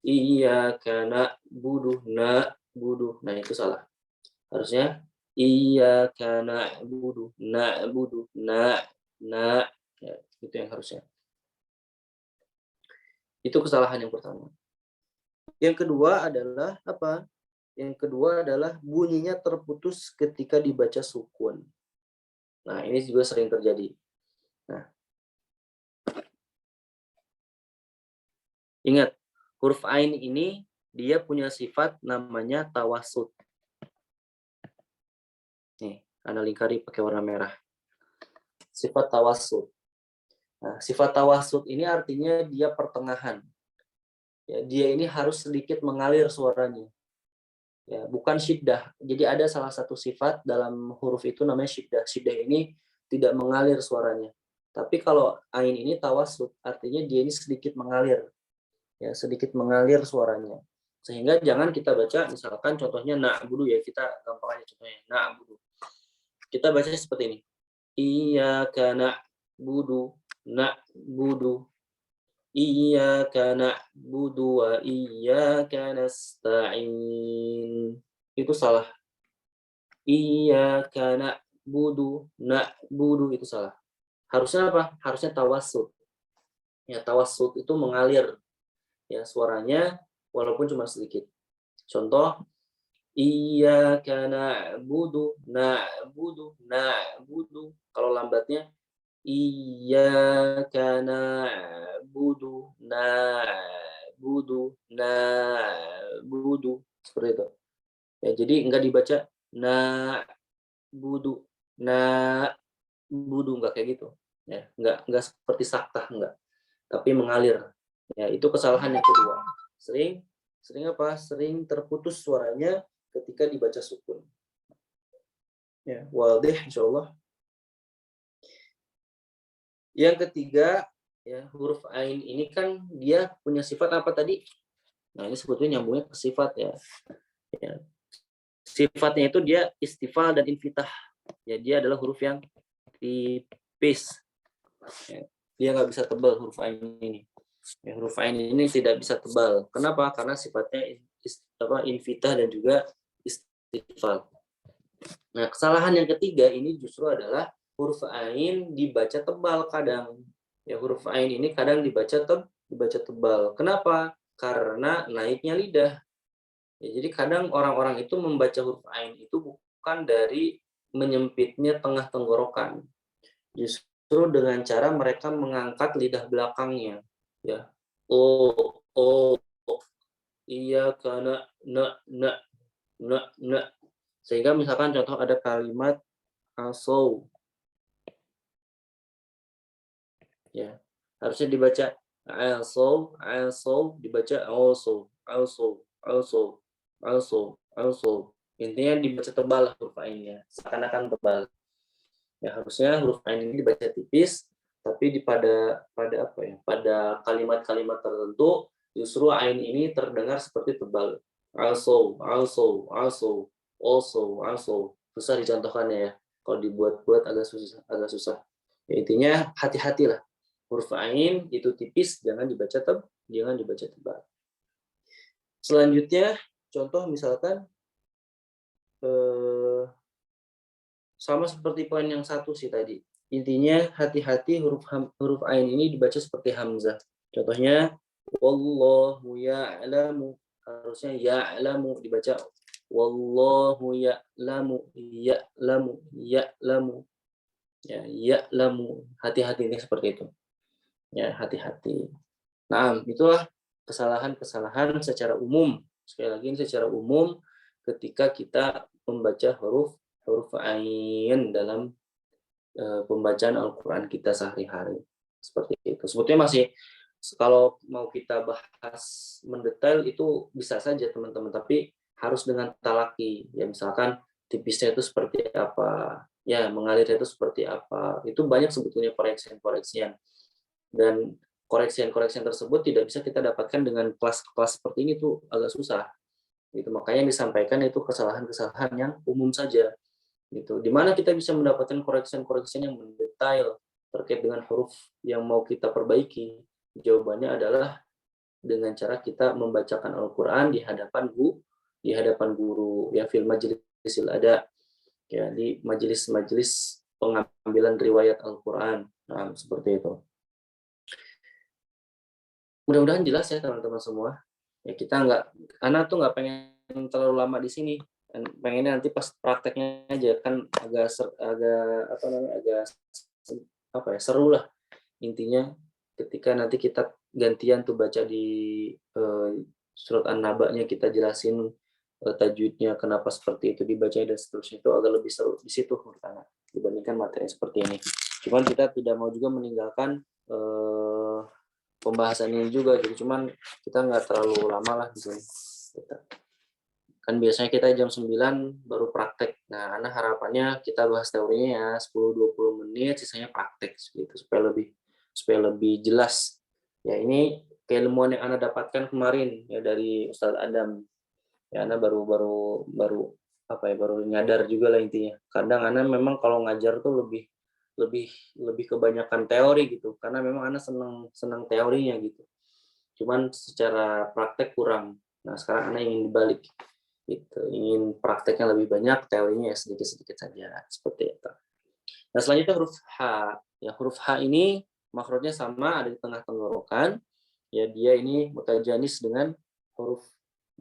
Iyyaka na'budu, na'budu. Nah, itu salah. Harusnya iyyaka na'budu, na. Ya, itu yang harusnya. Itu kesalahan yang pertama. Yang kedua adalah apa? Yang kedua adalah bunyinya terputus ketika dibaca sukun. Nah, ini juga sering terjadi. Nah, ingat, huruf ain ini dia punya sifat namanya tawasud. Nih, Ana lingkari pakai warna merah. Sifat tawasud. Nah, sifat tawasud ini artinya dia pertengahan. Ya, dia ini harus sedikit mengalir suaranya. Ya, bukan syiddah. Jadi ada salah satu sifat dalam huruf itu namanya syiddah. Syiddah ini tidak mengalir suaranya. Tapi kalau ain ini tawasud, artinya dia ini sedikit mengalir. Ya, sedikit mengalir suaranya. Sehingga jangan kita baca misalkan contohnya na'budu ya, kita gampang aja contohnya na'budu. Kita baca seperti ini. Iyyaka na'budu, iyyaka na'budu wa iyyaka nasta'in. Itu salah. Iyyaka na'budu itu salah. Harusnya apa? Harusnya tawassut. Ya, tawassut itu mengalir ya suaranya walaupun cuma sedikit. Contoh iyyaka na'budu. Kalau lambatnya iyyaka na'budu, seperti itu. Ya, jadi enggak dibaca na'budu, enggak kayak gitu. Ya, enggak seperti saktah enggak, tapi mengalir. Ya, itu kesalahan yang kedua. Sering apa? Sering terputus suaranya ketika dibaca sukun. Ya, wadih insyaallah. Yang ketiga, ya, huruf ain ini kan dia punya sifat apa tadi? Nah, ini sebetulnya nyambungnya ke sifat ya. Ya. Sifatnya itu dia istifal dan infitah. Ya, dia adalah huruf yang tipis. Ya, dia nggak bisa tebal huruf ain ini. Ya, huruf ain ini tidak bisa tebal. Kenapa? Karena sifatnya infitah dan juga istifal. Nah, kesalahan yang ketiga ini justru adalah huruf ain dibaca tebal kadang. Ya, huruf ain ini kadang dibaca tebal. Kenapa? Karena naiknya lidah. Ya, jadi kadang orang-orang itu membaca huruf ain itu bukan dari menyempitnya tengah tenggorokan. Justru dengan cara mereka mengangkat lidah belakangnya. Ya. Oh. Iya karena na. Sehingga misalkan contoh ada kalimat also. Ya. Harusnya dibaca also, dibaca also. also. Intinya dibaca tebal huruf ainnya, seakan-akan tebal. Ya harusnya huruf ain ini dibaca tipis, tapi pada apa ya? Pada kalimat-kalimat tertentu justru ain ini terdengar seperti tebal. Also, also, also, also, also. Susah dicontohkannya ya. Kalau dibuat-buat agak susah. Ya, intinya hati-hatilah. Huruf ain itu tipis, jangan dibaca tebal. Selanjutnya, contoh misalkan sama seperti poin yang satu sih tadi. Intinya hati-hati huruf ain ini dibaca seperti hamzah. Contohnya wallahu ya'lamu, harusnya ya'lamu dibaca wallahu ya'lamu. Ya, ya'lamu. Hati-hati ini seperti itu. Ya, hati-hati. Nah, itulah kesalahan-kesalahan secara umum. Sekali lagi secara umum ketika kita membaca huruf ain dalam pembacaan Al-Quran kita sehari-hari. Seperti itu. Sebetulnya masih, kalau mau kita bahas mendetail itu bisa saja teman-teman, tapi harus dengan talaki. Ya misalkan tipisnya itu seperti apa, ya mengalirnya itu seperti apa. Itu banyak sebetulnya koreksian-koreksian. Dan koreksian-koreksian tersebut tidak bisa kita dapatkan dengan kelas-kelas seperti ini, tuh agak susah. Gitu. Makanya yang disampaikan itu kesalahan-kesalahan yang umum saja. Gitu. Di mana kita bisa mendapatkan koreksian-koreksian yang mendetail terkait dengan huruf yang mau kita perbaiki? Jawabannya adalah dengan cara kita membacakan Al-Quran di hadapan guru, ya fil majlisil ada, ya di majelis-majelis pengambilan riwayat Al-Quran. Nah, seperti itu. Mudah-mudahan jelas ya teman-teman semua. Ya kita anak tuh nggak pengen terlalu lama di sini. Pengennya nanti pas prakteknya aja kan agak seru lah intinya ketika nanti kita gantian tuh baca di surat An-Naba-nya, kita jelasin tajwidnya kenapa seperti itu dibaca dan seterusnya, itu agak lebih seru di situ menurut anak dibandingkan materi seperti ini. Cuman kita tidak mau juga meninggalkan pembahasan ini juga, jadi cuman kita nggak terlalu lama lah di sini. Kan biasanya kita jam 9 baru praktek. Nah, anak harapannya kita bahas teorinya ya 10-20 menit, sisanya praktek gitu supaya lebih jelas. Ya, ini keilmuan yang anak dapatkan kemarin ya dari Ustadz Adam. Ya, anak baru nyadar juga lah intinya. Kadang anak memang kalau ngajar tuh lebih kebanyakan teori gitu, karena memang anak senang teorinya gitu. Cuman secara praktek kurang. Nah, sekarang anak ingin dibalik. Gitu. Ingin prakteknya lebih banyak, teorinya ya sedikit-sedikit saja, seperti itu. Nah, selanjutnya huruf H. Ya, huruf H ini makrotnya sama, ada di tengah tenggorokan. Ya, dia ini mutajanis dengan huruf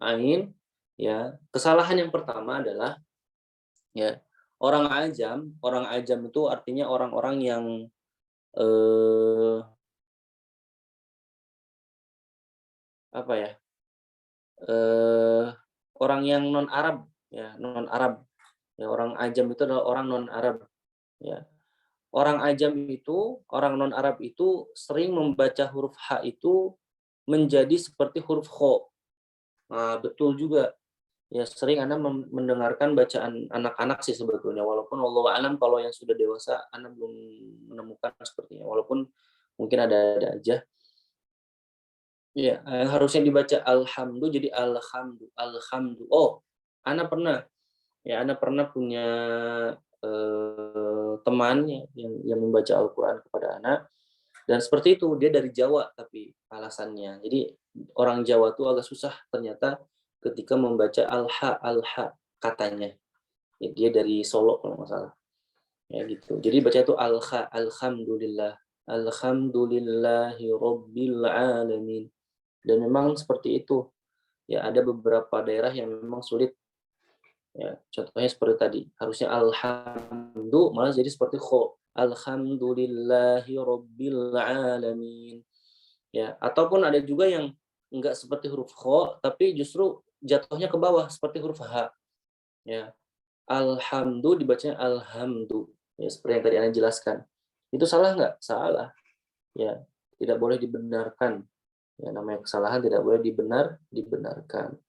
ain. Ya, kesalahan yang pertama adalah ya orang ajam itu artinya orang-orang yang apa ya? Orang yang non Arab, ya non Arab. Ya, orang ajam itu adalah orang non Arab. Ya, orang ajam itu, orang non Arab itu sering membaca huruf H itu menjadi seperti huruf kho. Nah, betul juga. Ya, sering Anda mendengarkan bacaan anak-anak sih sebetulnya. Walaupun wallahu alam kalau yang sudah dewasa Anda belum menemukan sepertinya. Walaupun mungkin ada aja. Ya, harusnya dibaca alhamdu jadi alhamdu. Oh, Anda pernah punya teman yang membaca Al-Quran kepada anak, dan seperti itu dia dari Jawa tapi alasannya. Jadi orang Jawa tuh agak susah ternyata ketika membaca alha katanya. Ya, dia dari Solo kalau nggak salah. Ya gitu. Jadi baca itu alhamdulillahi rabbil alamin. Dan memang seperti itu. Ya ada beberapa daerah yang memang sulit. Ya, contohnya seperti tadi, harusnya alhamdu malah jadi seperti kho. Alhamdulillahi rabbil alamin. Ya, ataupun ada juga yang enggak seperti huruf kho tapi justru jatuhnya ke bawah seperti huruf h. Ya. Alhamdu dibacanya alhamdu. Ya, seperti yang tadi Anda jelaskan. Itu salah enggak? Salah. Ya, tidak boleh dibenarkan. Ya, namanya kesalahan tidak boleh dibenarkan.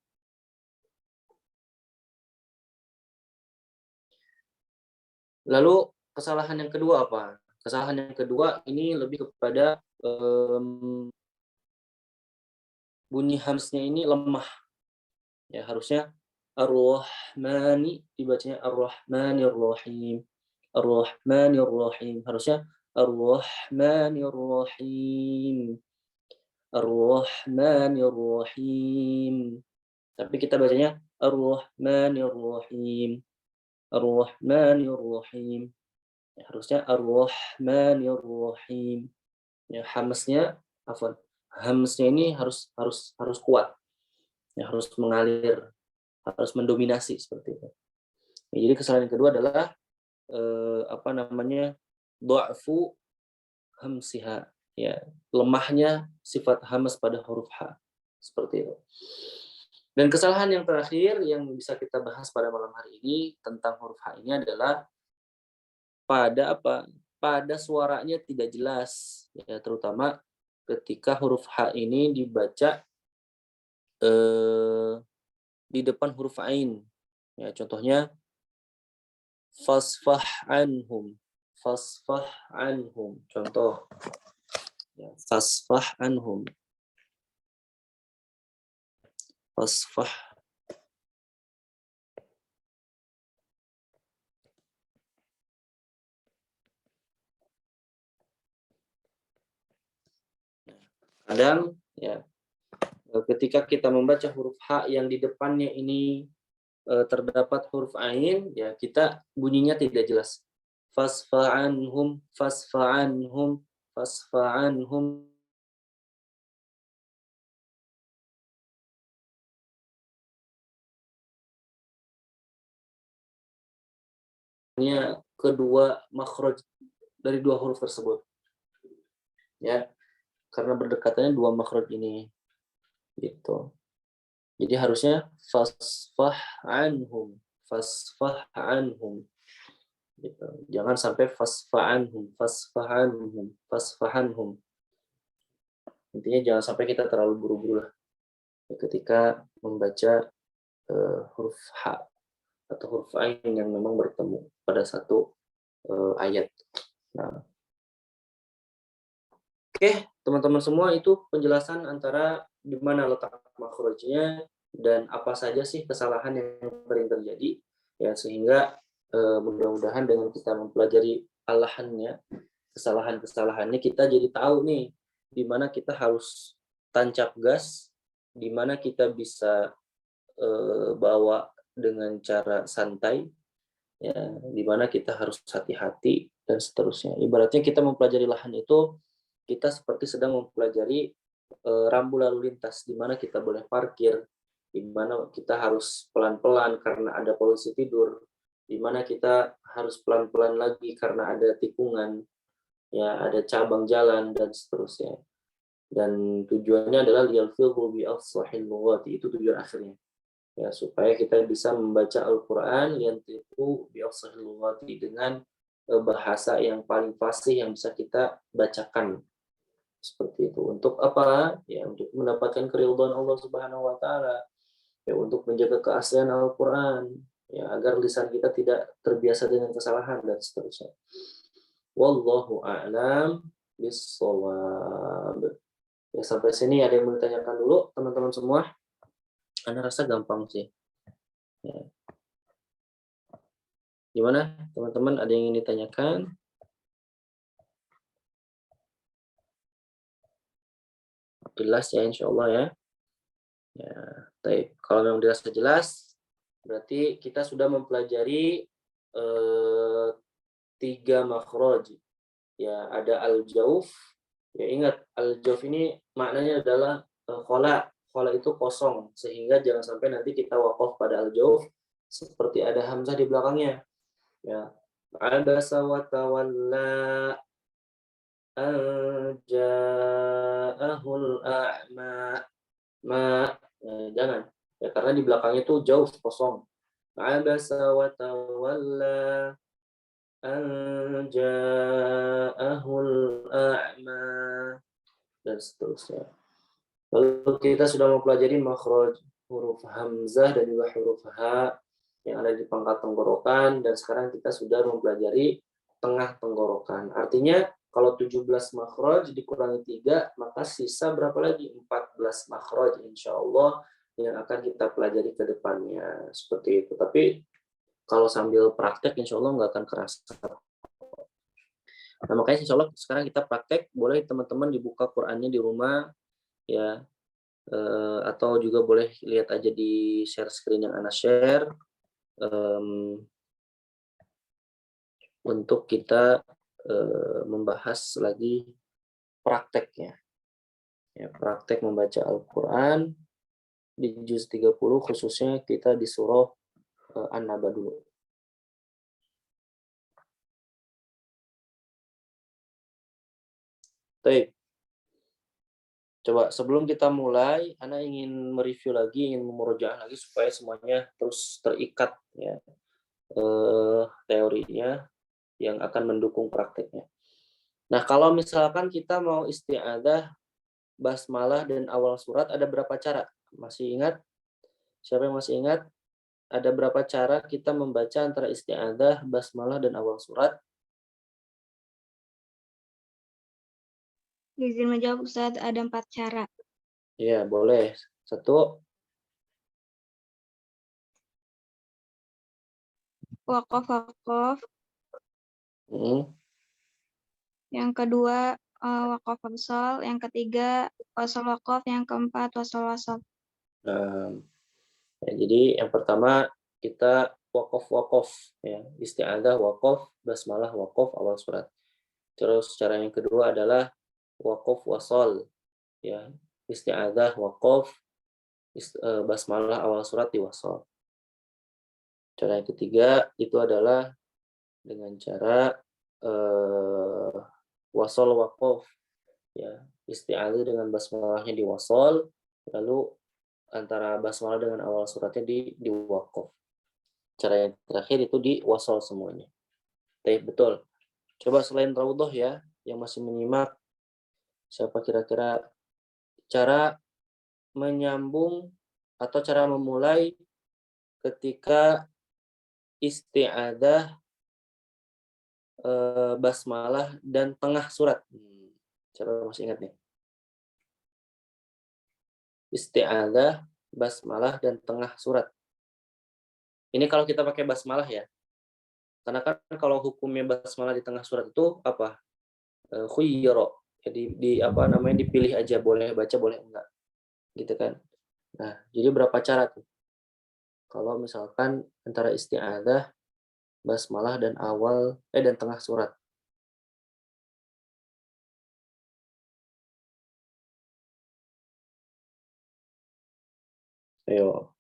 Lalu kesalahan yang kedua apa? Kesalahan yang kedua ini lebih kepada bunyi hamsnya ini lemah. Ya, harusnya Ar-Rahmani dibacanya Ar-Rahmanir Rahim. Ar-Rahmanir Rahim. Harusnya Ar-Rahmanir Rahim. Ar-Rahmanir Rahim. Tapi kita bacanya Ar-Rahmanir Rahim. Ar-Rahmanir Rahim. Ya, harusnya Ar-Rahmanir Rahim. Ya, hamsnya ini harus kuat. Ya, harus mengalir, harus mendominasi seperti itu. Ya, jadi kesalahan yang kedua adalah dha'fu hamsiha, ya, lemahnya sifat hams pada huruf H, seperti itu. Dan kesalahan yang terakhir yang bisa kita bahas pada malam hari ini tentang huruf H ini adalah pada suaranya tidak jelas, ya, terutama ketika huruf H ini dibaca di depan huruf Ain. Ya, contohnya fasfah anhum. Fasfah anhum. Contoh. Ya, fasfah anhum. Fasfah. Kadang ya ketika kita membaca huruf H yang di depannya ini terdapat huruf Ain, ya kita bunyinya tidak jelas. Fasfa'anhum, fasfa'anhum, fasfa'anhum. Kedua makhraj dari dua huruf tersebut. Ya, karena berdekatannya dua makhraj ini. Gitu. Jadi harusnya fasfah anhum, fasfah anhum. Gitu. Jangan sampai fasfa'anhum, fasfa'anhum, fasfa'anhum. Intinya jangan sampai kita terlalu buru-buru lah ketika membaca huruf H atau huruf Ain yang memang bertemu pada satu ayat. Nah, oke, teman-teman semua, itu penjelasan antara di mana letak makhrajnya dan apa saja sih kesalahan yang sering terjadi, ya, sehingga mudah-mudahan dengan kita mempelajari kesalahan-kesalahannya kita jadi tahu nih di mana kita harus tancap gas, di mana kita bisa bawa dengan cara santai, ya, di mana kita harus hati-hati dan seterusnya. Ibaratnya kita mempelajari lahan itu, kita seperti sedang mempelajari rambu lalu lintas, di mana kita boleh parkir, di mana kita harus pelan-pelan karena ada polisi tidur, di mana kita harus pelan-pelan lagi karena ada tikungan, ya, ada cabang jalan dan seterusnya. Dan tujuannya adalah liyalfidhu bi afshahil lughati, itu tujuan akhirnya. Ya, supaya kita bisa membaca Al-Qur'an yantiqu bi afshahil lughati, dengan bahasa yang paling fasih yang bisa kita bacakan. Seperti itu. Untuk apa? Ya, untuk mendapatkan keridhaan Allah Subhanahu wa taala. Ya, untuk menjaga keaslian Al-Qur'an, ya, agar lisan kita tidak terbiasa dengan kesalahan dan seterusnya. Wallahu a'lam bissawab. Ya, sampai sini ada yang mau ditanyakan dulu, teman-teman semua? Anda rasa gampang sih. Ya. Gimana, teman-teman? Ada yang ingin ditanyakan? Jelas ya, insya Allah ya. Ya, baik. Kalau memang dirasa jelas, berarti kita sudah mempelajari 3 makhraj. Ya, ada al-jauf. Ya, ingat, al-jauf ini maknanya adalah khola. Khola itu kosong, sehingga jangan sampai nanti kita waqaf pada al-jauf seperti ada hamzah di belakangnya. Ya, abasa wa tawalla an ja'ahul a'ma. Jangan. Ya, karena di belakangnya itu jauh kosong. Abasa wa tawalla an ja'ahul a'ma, dan seterusnya. Lalu kita sudah mempelajari makhraj huruf hamzah dan juga huruf ha. yang ada di pangkal tenggorokan, dan sekarang kita sudah mempelajari tengah tenggorokan. Artinya kalau 17 makhraj dikurangi 3, maka sisa berapa lagi? 14 makhraj insya Allah yang akan kita pelajari ke depannya. Seperti itu. Tapi kalau sambil praktek insya Allah nggak akan kerasa. Nah, makanya insya Allah sekarang kita praktek, boleh teman-teman dibuka Qurannya di rumah, ya, atau juga boleh lihat aja di share screen yang Ana share, untuk kita membahas lagi prakteknya. Ya, praktek membaca Al-Quran di juz 30, khususnya kita di surah An-Naba dulu. Baik. Coba sebelum kita mulai, Ana ingin mereview lagi, ingin memurojaah lagi supaya semuanya terus terikat, ya, teorinya yang akan mendukung prakteknya. Nah, kalau misalkan kita mau isti'adzah, basmalah, dan awal surat, ada berapa cara? Masih ingat? Siapa yang masih ingat? Ada berapa cara kita membaca antara isti'adzah, basmalah, dan awal surat? Izin menjawab Ustaz, ada 4 cara. Ya, boleh. 1. Waqaf. Yang kedua, waqaf wasal. Yang ketiga, wasal waqaf. Yang keempat, wasal wasal. Ya, jadi yang pertama kita waqaf, ya, isti'adzah waqaf, basmalah waqaf, awal surat. Terus cara yang kedua adalah waqaf wasal, ya, isti'adzah waqaf, basmalah awal surat di wasal. Cara yang ketiga itu adalah dengan cara wasal waqaf, ya, isti'adzah dengan basmalahnya di wasal, lalu antara basmalah dengan awal suratnya di waqaf. Cara yang terakhir itu di wasal semuanya. Betul. Coba selain Raudhah, ya, yang masih menyimak, siapa kira-kira cara menyambung atau cara memulai ketika isti'adzah, basmalah, dan tengah surat? Siapa masih ingat nih? Isti'adzah, basmalah, dan tengah surat. Ini kalau kita pakai basmalah, ya. Karena kan kalau hukumnya basmalah di tengah surat itu apa? Khuyyara. Jadi dipilih aja, boleh baca boleh enggak. Gitu kan. Nah, jadi berapa cara tuh? Kalau misalkan antara isti'adzah, basmalah, dan dan tengah surat. Ayo,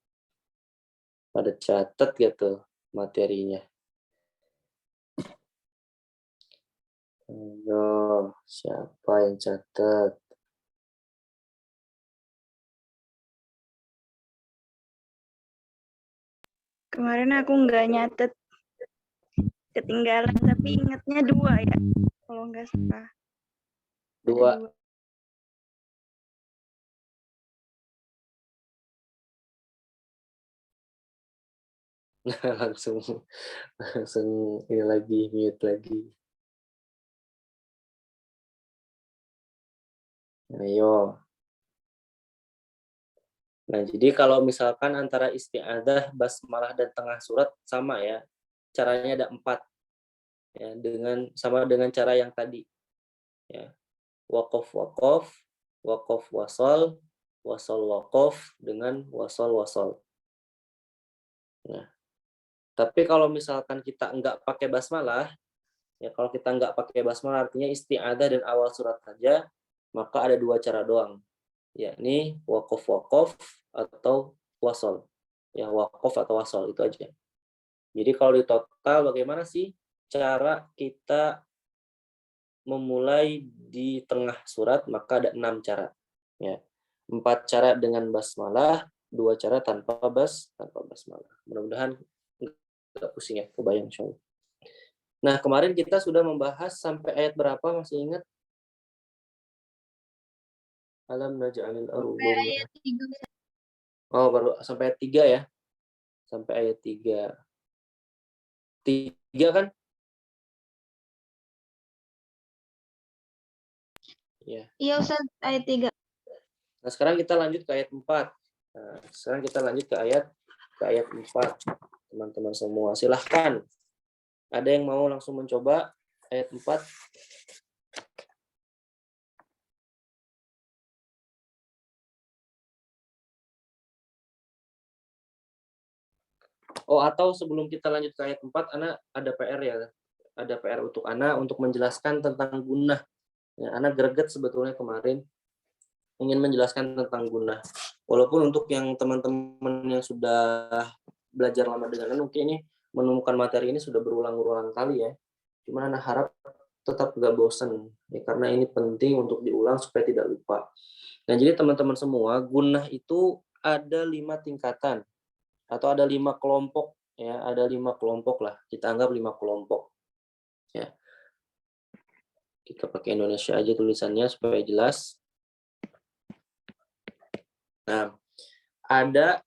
pada catat gitu materinya. Ayo, siapa yang catat? Kemarin aku nggak nyatet, ketinggalan, tapi ingatnya 2 ya, kalau nggak salah. 2. langsung ini lagi, mute lagi. Ayo. Nah, jadi kalau misalkan antara isti'adzah, basmalah, dan tengah surat sama, ya. Caranya ada 4. Ya, sama dengan cara yang tadi. Ya. Waqaf waqaf, waqaf wasal, wasal waqaf, dengan wasal wasal. Nah, tapi kalau misalkan kita nggak pakai basmalah, ya, kalau kita nggak pakai basmalah artinya isti'adzah dan awal surat saja, maka ada 2 cara doang, yakni waqaf waqaf atau wasal. Ya, waqaf atau wasal itu aja. Jadi kalau di total bagaimana sih cara kita memulai di tengah surat? Maka ada 6 cara. Ya. 4 cara dengan basmalah, 2 cara tanpa basmalah. Mudah-mudahan nggak pusing, ya, kebayang insyaallah. Nah, kemarin kita sudah membahas sampai ayat berapa, masih ingat? Alam naj'alil arda. Ayat 3. Oh, baru sampai ayat 3, ya. sampai ayat 3. 3 kan? Ya. Iya Ustaz, ayat 3. Nah, sekarang kita lanjut ke ayat 4. Nah, sekarang kita lanjut ke ayat 4. Teman-teman semua, silahkan. Ada yang mau langsung mencoba ayat 4? Oh, atau sebelum kita lanjut ke ayat 4, Ana ada PR ya. Ada PR untuk Ana untuk menjelaskan tentang gunnah. Ya, Ana greget sebetulnya kemarin ingin menjelaskan tentang gunnah. Walaupun untuk yang teman-teman yang sudah belajar lama dengan Ana, mungkin ini menemukan materi ini sudah berulang-ulang kali ya. Cuman Ana harap tetap gak bosan ya, karena ini penting untuk diulang supaya tidak lupa. Nah, jadi teman-teman semua, gunnah itu ada 5 tingkatan atau ada 5 kelompok ya, ada 5 kelompok lah. Kita anggap 5 kelompok. Ya. Kita pakai Indonesia aja tulisannya supaya jelas. Nah, ada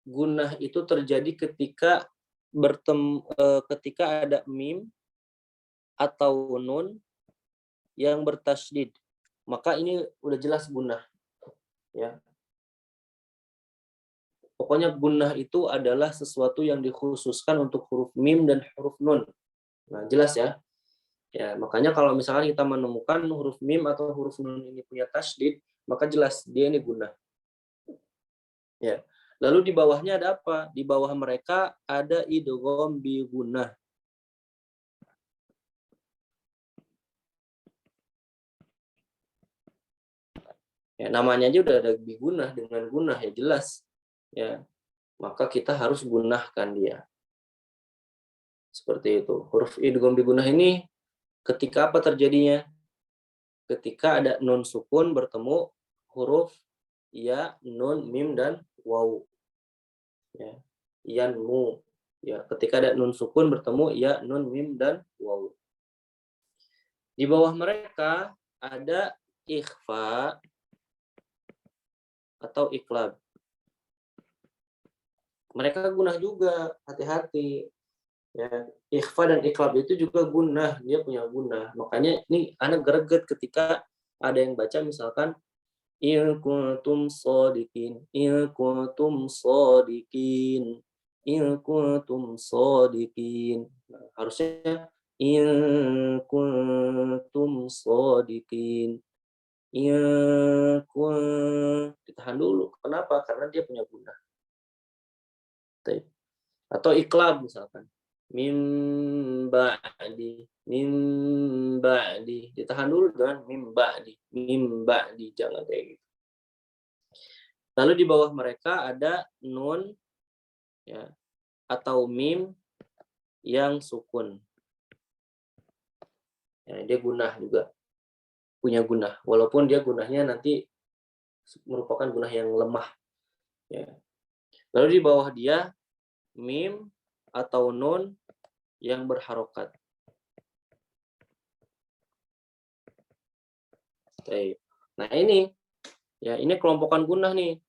gunnah itu terjadi ketika ketika ada mim atau nun yang bertasydid. Maka ini udah jelas gunnah. Ya. Pokoknya gunnah itu adalah sesuatu yang dikhususkan untuk huruf mim dan huruf nun. Nah, jelas ya. Ya, makanya kalau misalkan kita menemukan huruf mim atau huruf nun ini punya tasydid, maka jelas dia ini gunnah. Ya. Lalu di bawahnya ada apa? Di bawah mereka ada idgham bi gunnah. Ya, namanya aja udah ada bi gunnah dengan gunnah ya jelas. Ya. Maka kita harus gunnahkan dia. Seperti itu. Huruf idgham bi gunnah ini ketika apa terjadinya? Ketika ada nun sukun bertemu huruf ya, nun, mim, dan waw. Ya. Yanmu. Ya, ketika ada nun sukun bertemu ya, nun, mim, dan waw. Di bawah mereka ada ikhfa atau iklab. Mereka gunnah juga, hati-hati. Ya, ikhfa dan iklab itu juga gunnah, dia punya gunnah. Makanya ini anak greget ketika ada yang baca misalkan in kuntum shodiqin, in kuntum shodiqin, in kuntum shodiqin. Nah, harusnya in kuntum shodiqin. In kun ditahan dulu. Kenapa? Karena dia punya gunnah. Atau iklab misalkan. Mim ba'di, ditahan dulu dengan mim ba'di, jangan kayak gitu. Lalu di bawah mereka ada nun ya, atau mim yang sukun. Ya, dia gunnah juga, punya gunnah, walaupun dia gunnahnya nanti merupakan gunnah yang lemah. Ya. Lalu di bawah dia mim atau nun yang berharokat. Nah ini, ya ini kelompokan gunnah nih.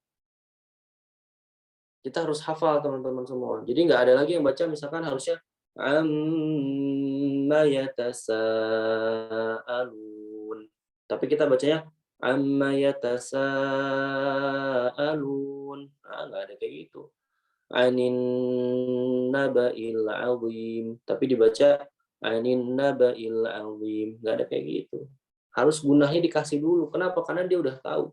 Kita harus hafal teman-teman semua. Jadi nggak ada lagi yang baca misalkan harusnya amma yatasaalun. Tapi kita bacanya amma yatasaalun. Nah, nggak ada kayak gitu. Anin naba'il azim. Tapi dibaca anin naba'il azim. Nggak ada kayak gitu. Harus gunnahnya dikasih dulu. Kenapa? Karena dia udah tahu.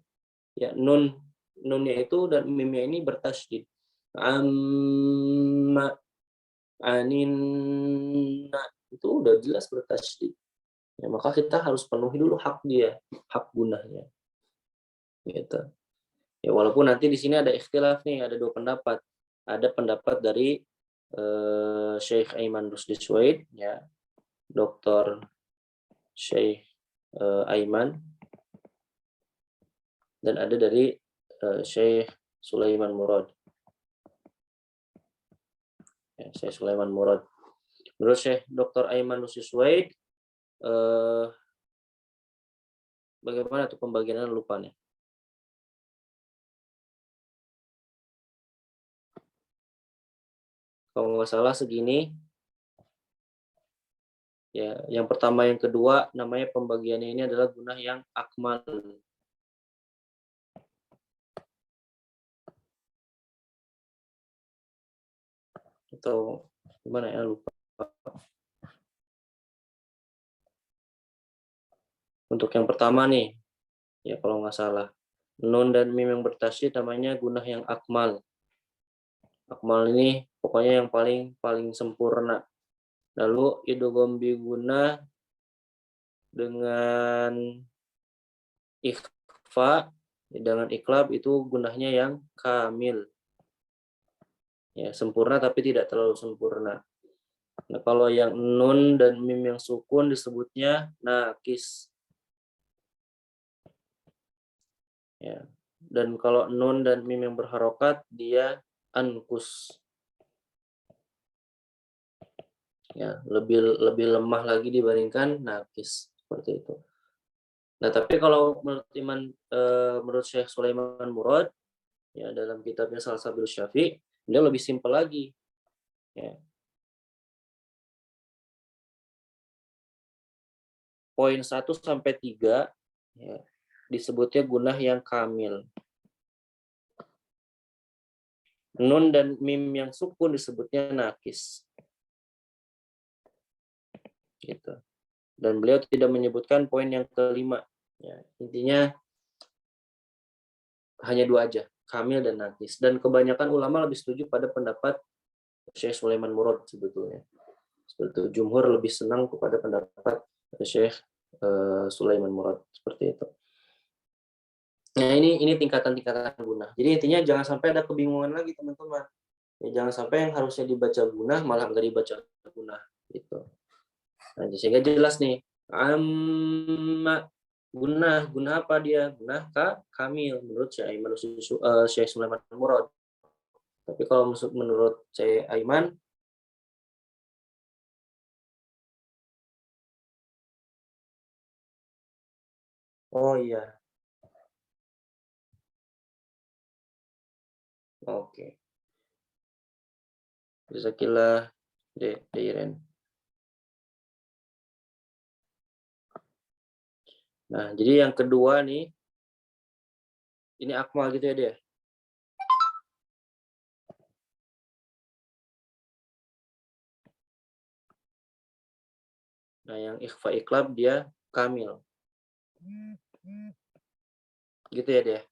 Ya, nunnya itu dan mimnya ini bertasydid. Amma aninna itu udah jelas bertasydid. Ya, maka kita harus penuhi dulu hak dia, hak gunnahnya. Gitu. Ya, walaupun nanti di sini ada ikhtilaf nih, ada 2 pendapat. Ada pendapat dari Syekh Aiman Rusdi Suwaid, ya, Dr. Syekh Aiman, dan ada dari Syekh Sulaiman Murad. Ya, Syekh Sulaiman Murad. Menurut Syekh Dr. Aiman Rusdi Suwaid, bagaimana tuh pembagiannya, lupa nih. Kalau nggak salah segini. Ya, yang pertama, yang kedua, namanya pembagiannya ini adalah gunah yang akmal. Atau gimana ya, lupa. Untuk yang pertama nih, ya kalau nggak salah, nun dan mim yang bertasydid namanya gunah yang akmal. Akmal ini pokoknya yang paling paling sempurna. Lalu idgham bi gunah dengan ikhfa, dengan iklab itu gunahnya yang kamil. Ya, sempurna tapi tidak terlalu sempurna. Nah, kalau yang nun dan mim yang sukun disebutnya nakis. Ya. Dan kalau nun dan mim yang berharokat dia ankus. Ya, lebih lemah lagi dibandingkan nakis, seperti itu. Nah, tapi kalau menurut Syekh Sulaiman Murad, ya dalam kitabnya Salsabil Syafi, dia lebih simpel lagi. Ya. Poin 1 sampai 3 ya, disebutnya gunah yang kamil. Nun dan mim yang sukun disebutnya nakis. Gitu. Dan beliau tidak menyebutkan poin yang kelima. Ya, intinya hanya dua aja, kamil dan nakis. Dan kebanyakan ulama lebih setuju pada pendapat Syekh Sulaiman Murad sebetulnya. Seperti itu. Jumhur lebih senang kepada pendapat Syekh Sulaiman Murad, seperti itu. Nah, ini tingkatan-tingkatan gunah. Jadi intinya jangan sampai ada kebingungan lagi, teman-teman. Ya, jangan sampai yang harusnya dibaca gunah malah nggak dibaca gunah gitu. Nah, sehingga jelas nih, amma gunah apa dia? Gunah kamil menurut Syekh Sulaiman Murad. Tapi kalau menurut Syekh Aiman, oh iya, oke. Jazakillah, Deiren. Nah, jadi yang kedua nih, ini akmal gitu ya dia. Nah, yang ikhfa iklab dia kamil. Gitu ya dia.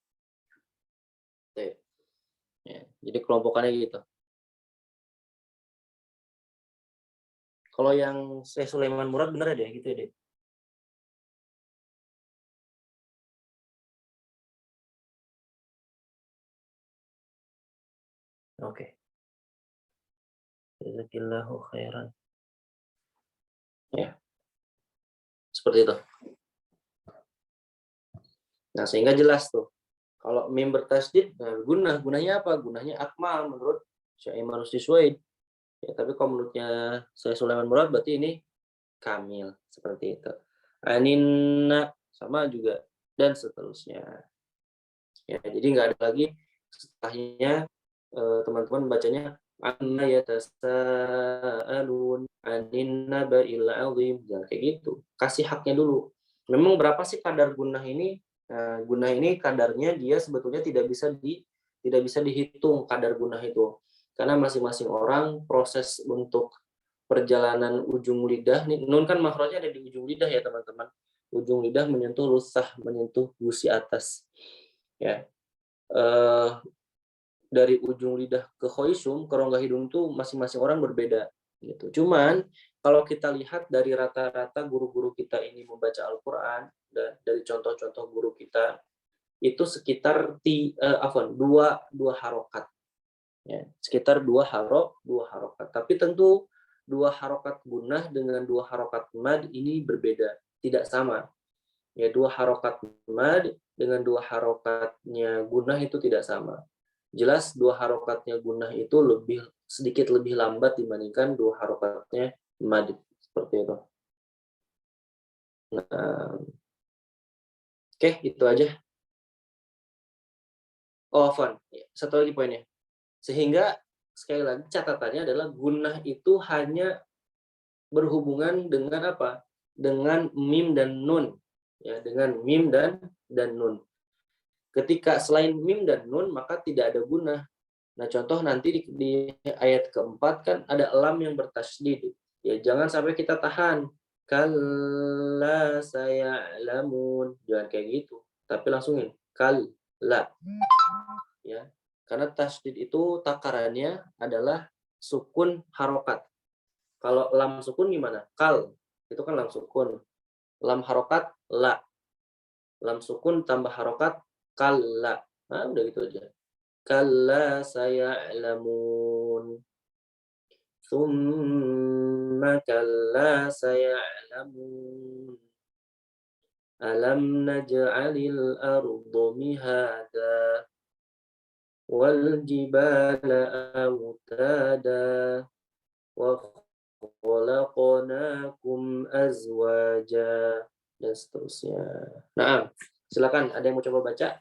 Ya, jadi kelompokannya gitu. Kalau yang Syekh Sulaiman Murad bener ya deh, gitu ya deh. Oke. Jazakillahu khairan. Ya, seperti itu. Nah, sehingga jelas tuh. Kalau mim bertasydid, nah, gunanya apa? Gunanya akmal menurut Syekh Iman Rusdi. Ya, tapi kalau menurutnya Syekh Sulaiman Murad berarti ini kamil, seperti itu. Aninna sama juga dan seterusnya. Ya, jadi nggak ada lagi setelahnya teman-teman bacanya anna yatasaalun anin naba'il azim, jangan kayak gitu. Kasih haknya dulu. Memang berapa sih kadar gunah ini? Nah, gunah ini kadarnya dia sebetulnya tidak bisa dihitung kadar gunah itu. Karena masing-masing orang proses untuk perjalanan ujung lidah nih, nun kan makhrajnya ada di ujung lidah ya teman-teman. Ujung lidah menyentuh lusah, menyentuh gusi atas. Ya, dari ujung lidah ke khoisum, ke rongga hidung tuh masing-masing orang berbeda gitu. Cuman kalau kita lihat dari rata-rata guru-guru kita ini membaca Al-Qur'an dan dari contoh-contoh guru kita itu sekitar dua harokat ya, sekitar dua harokat. Tapi tentu dua harokat gunah dengan dua harokat mad ini berbeda, tidak sama. Ya, dua harokat mad dengan dua harokatnya gunah itu tidak sama. Jelas dua harokatnya gunah itu sedikit lebih lambat dibandingkan dua harokatnya mad, seperti itu. Nah, oke, itu aja. Oh, Van, satu lagi poinnya. Sehingga sekali lagi catatannya adalah gunnah itu hanya berhubungan dengan apa? Dengan mim dan nun. Ya, dengan mim dan nun. Ketika selain mim dan nun maka tidak ada gunnah. Nah, contoh nanti di ayat keempat kan ada lam yang bertasydid. Ya, jangan sampai kita tahan. Kalla saya'lamun. Jangan kayak gitu. Tapi langsungin. Kalla. Ya. Karena tasydid itu takarannya adalah sukun harokat. Kalau lam sukun gimana? Kal. Itu kan lam sukun. Lam harokat, la. Lam sukun tambah harokat, kalla. Nah, udah gitu aja. Kalla saya'lamun. Thumma kalla saya'lamun. Alam naj'alil arda mihada. Wal jibala autada. Wa khalaqnakum azwaja. Dan seterusnya. Nah, silakan ada yang mau coba baca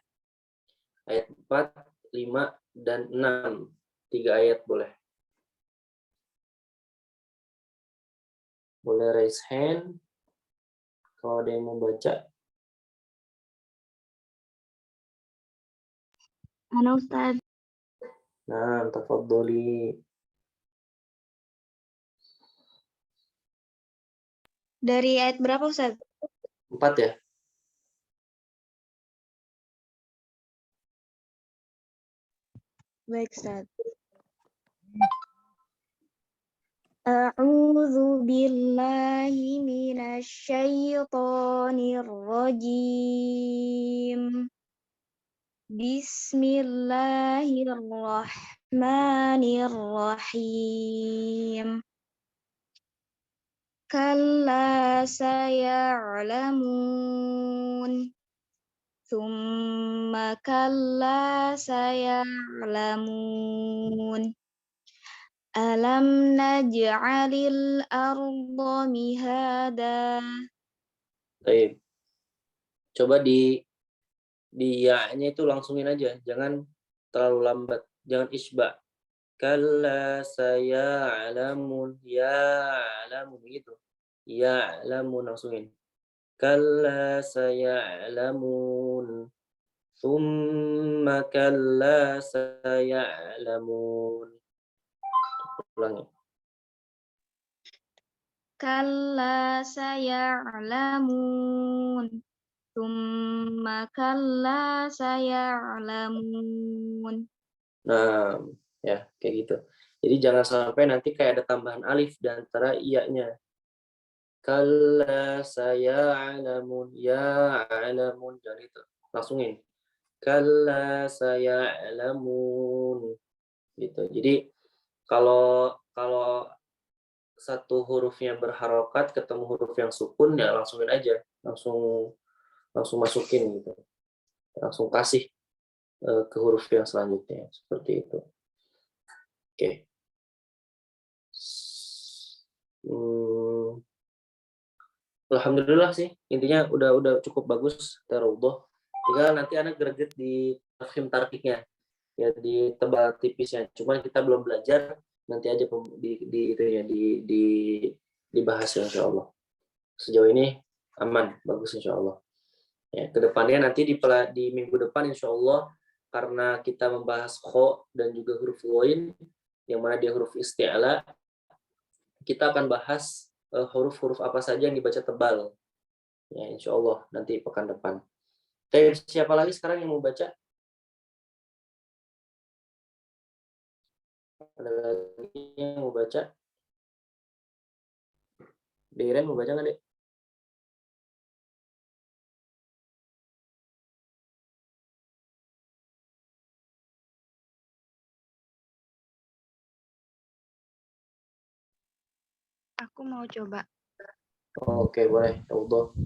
ayat 4, 5, dan 6. 3 ayat boleh. Boleh raise hand kalau ada yang mau baca. Mana Ustaz? Nah, tafadholi. Dari ayat berapa Ustaz? 4 ya? Baik Ustaz. A'udzu billahi minasy syaithanir rajim. Bismillahirrahmanirrahim. Kalla saya'lamun. Tsumma kalla saya'lamun. Alam naj'alil arda mihada. Baik. Coba di ya-nya itu langsungin aja, jangan terlalu lambat, jangan isba. Kalla saya'lamun, ya'lamun gitu. Ya'lamun langsungin. Kalla saya'lamun. Tsumma kalla saya'lamun. Ulangi. Kalla saya'lamun. Tsumma kalla saya'lamun. Nah, ya kayak gitu. Jadi jangan sampai nanti kayak ada tambahan alif di antara iya-nya. Kalla saya'lamun, ya'lamun, dan itu langsungin. Kalla saya'lamun, gitu. Jadi kalau kalau satu hurufnya berharokat ketemu huruf yang sukun ya langsungin aja, langsung langsung masukin gitu, langsung kasih ke huruf yang selanjutnya seperti itu. Oke. Alhamdulillah sih, intinya udah cukup bagus taruh. Tinggal nanti anak greget di tafhim tarkiknya, ya di tebal tipisnya. Cuman kita belum belajar, nanti aja di itu ya dibahas ya, insya Allah. Sejauh ini aman, bagus insya Allah. Ya, kedepannya nanti di minggu depan insya Allah, karena kita membahas kho dan juga huruf loin, yang mana dia huruf isti'la, kita akan bahas huruf-huruf apa saja yang dibaca tebal. Ya, insya Allah nanti pekan depan. Siapa lagi sekarang yang mau baca? Ada lagi yang mau baca? Deren mau baca nggak, Dek? Aku mau coba. Oke, boleh. Allah.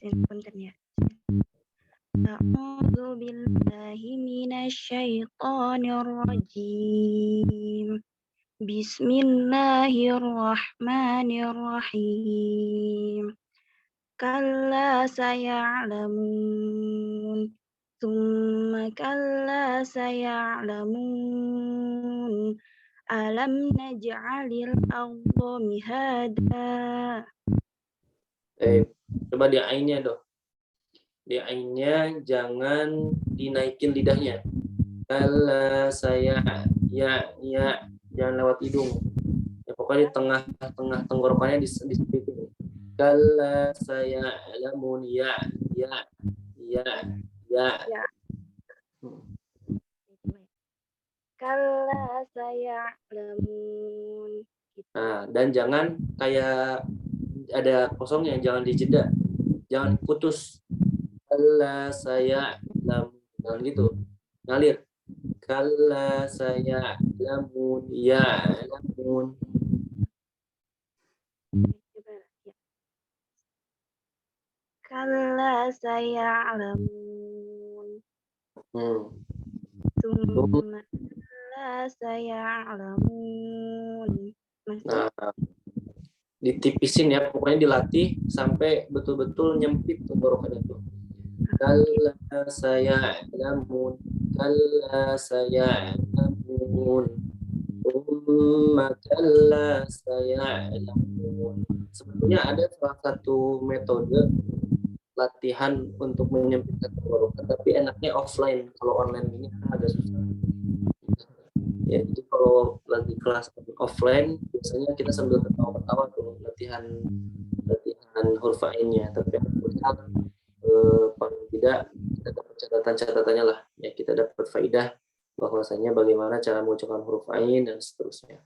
Punten ya. A'udzu billahi minasy syaithanir rajim. Bismillahirrahmanirrahim. Kalla saya'lamun. Tsumma kalla saya'lamun. Alam naj'alil arda mihada. Coba di ainnya dong. Di ainnya jangan dinaikin lidahnya. Kalla saya ya jangan lewat hidung. Ya, pokoknya di tengah-tengah tenggorokannya di sepiting. Kalla saya alamun ya. Ya. Kalla saya'lamun. Nah, dan jangan kayak ada kosongnya, jangan dijeda, jangan putus. Kalla saya jangan gitu, ngalir. Kalla saya ya lamun. Kalla saya'lamun. Tsumma kalla saya'lamun. Nah, ditipisin ya, pokoknya dilatih sampai betul-betul nyempit tenggorokan itu. Kalla saya lamun, kalla saya lamun, kalla saya lamun. Sebetulnya ada salah satu metode latihan untuk menyempitkan tenggorokan, tapi enaknya offline. Kalau online ini kan agak susah. Ya, jadi kalau lagi kelas offline biasanya kita sambil ketawa-ketawa tuh latihan huruf ainnya. Tapi alhamdulillah paling tidak kita dapat catatan-catatannya lah. Ya, kita dapat faidah bahwasanya bagaimana cara mengucapkan huruf ain dan seterusnya.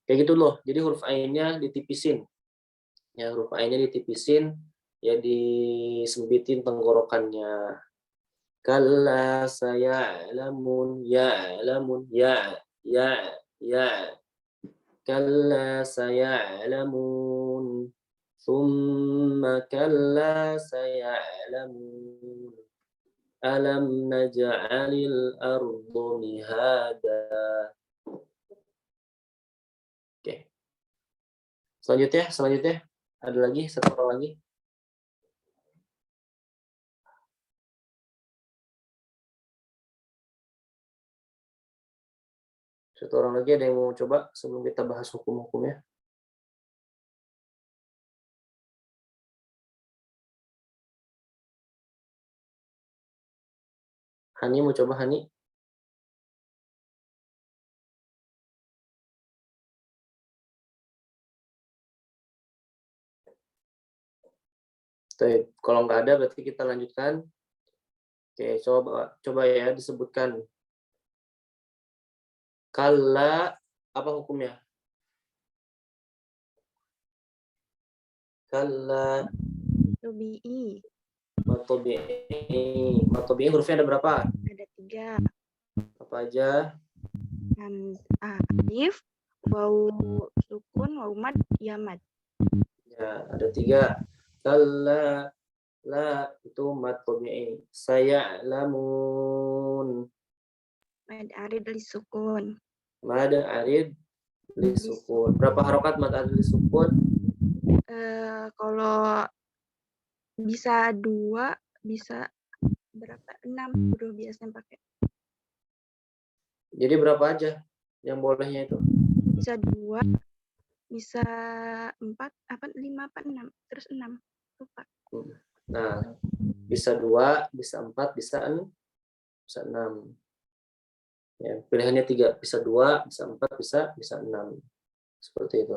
Kayak gitu loh. Jadi huruf ainnya ditipisin. Ya, huruf ainnya ditipisin, ya disempitin tenggorokannya. Kalla saya'lamun ya'lamun ya kalla saya'lamun thumma kalla saya'lamun alam naj'alil arda mihada. Oke. Selanjutnya ada lagi satu orang lagi. Satu orang lagi ada yang mau coba sebelum kita bahas hukum-hukumnya? Hani mau coba, Hani? Kalau nggak ada berarti kita lanjutkan. Oke, coba ya disebutkan. Kalla, apa hukumnya? Kalla Tobi'i. Matobi'i hurufnya ada berapa? Ada 3. Apa aja? Alif, waw sukun, waw mad, ya mad. Ya, ada 3. Kalla, la itu matobi'i. Saya lamun. Mad arid li sukun. Mad arid li sukun. Berapa harokat mad arid li sukun? Kalau bisa 2, bisa berapa? 6 huruf biasanya pakai. Jadi berapa aja yang bolehnya itu? Bisa 2, bisa 4, 5, 6, terus 6. Lupa. Nah, bisa 2, bisa 4, bisa 6. Ya, pilihannya 3, bisa 2, bisa 4, bisa 6. Seperti itu.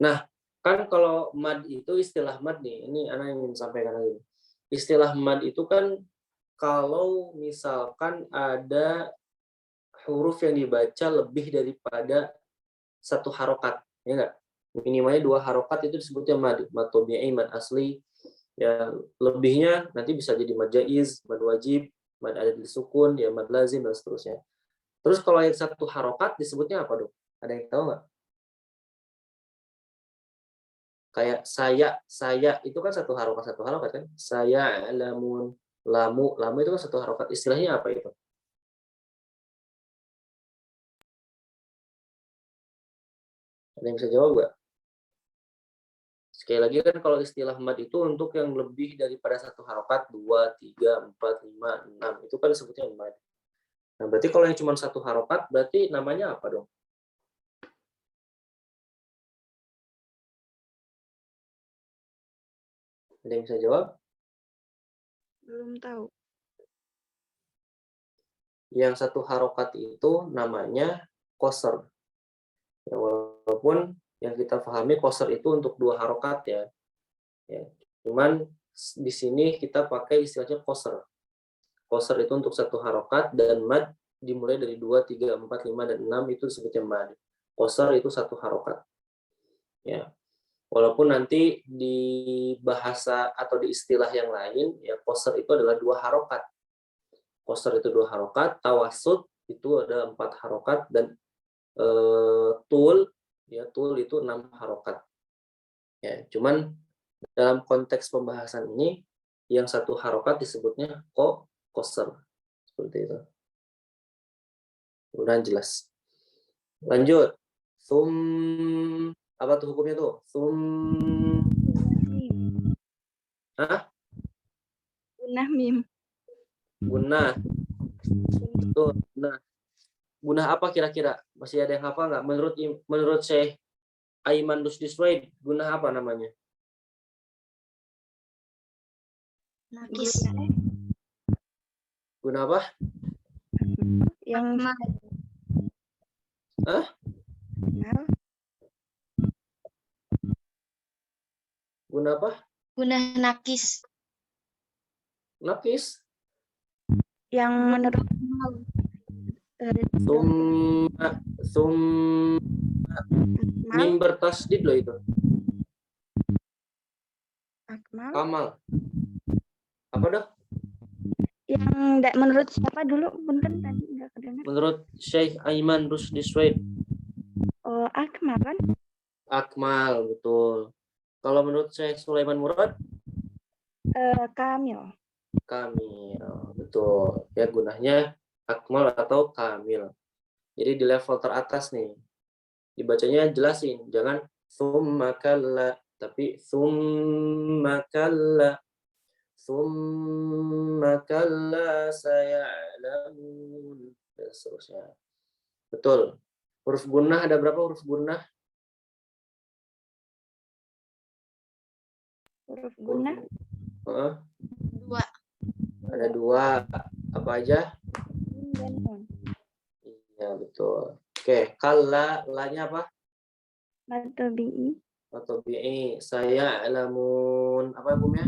Nah, kan kalau mad itu istilah mad nih, ini Ana ingin sampaikan lagi. Istilah mad itu kan kalau misalkan ada huruf yang dibaca lebih daripada 1 harokat, ya enggak? Minimalnya 2 harokat itu disebutnya mad tobi'i, mad asli. Ya, lebihnya nanti bisa jadi mad jaiz, mad wajib, mad arid li sukun, ya mad lazim dan seterusnya. Terus kalau yang 1 harokat disebutnya apa, Dok? Ada yang tahu nggak? Kayak saya itu kan 1 harokat kan? Saya lamu itu kan 1 harokat. Istilahnya apa itu? Ada yang bisa jawab nggak? Sekali lagi kan kalau istilah mad itu untuk yang lebih daripada satu harokat, 2, 3, 4, 5, 6. Itu kan disebutnya mad. Nah, berarti kalau yang cuma satu harokat, berarti namanya apa dong? Ada yang bisa jawab? Belum tahu. Yang satu harokat itu namanya qasr. Ya, walaupun yang kita pahami qasr itu untuk 2 harokat ya. Cuman di sini kita pakai istilahnya qasr. Qasr itu untuk 1 harokat dan mad dimulai dari 2, 3, 4, 5, dan 6 itu disebutnya mad. Qasr itu 1 harokat. Ya. Walaupun nanti di bahasa atau di istilah yang lain, ya qasr itu adalah 2 harokat. Qasr itu 2 harokat, tawassut itu ada 4 harokat, dan tul itu 6 harokat. Ya, cuman dalam konteks pembahasan ini yang 1 harokat disebutnya qasr. Seperti itu. Mudah jelas. Lanjut. Apa tuh hukumnya tuh? Hah? Gunah mim. Gunah. Tuh, gunah. Gunah apa kira-kira? Masih ada yang hafal nggak? Menurut Syekh Aiman Rusdi Suwaid, gunah apa namanya? Nakis. Gunah apa? Yang Hah? kenal. Gunah apa? Gunah nakis. Nakis. Yang menurut Mim bertasdid loh itu. Akmal. Kamal. Apa dah? Yang menurut siapa dulu? Punten tadi nggak kedengar. Menurut Syekh Aiman Rusdi Suwaid. Oh, Akmal kan? Akmal, betul. Kalau menurut Syekh Sulaiman Murad? Kamil. Kamil, betul. Ya, gunahnya akmal atau kamil. Jadi di level teratas nih. Dibacanya jelasin, jangan summa kalla, tapi summa kalla. Summa kalla saya'lamun. Dan seterusnya. Betul. Huruf gunnah ada berapa huruf gunnah? Huruf gunah. Dua. Ada 2. Apa aja? Mim dan nun. Iya, betul. Oke, kalla, lanya apa? Mad tabi'i. Atau bi'i, saya alamun. Apa hukumnya?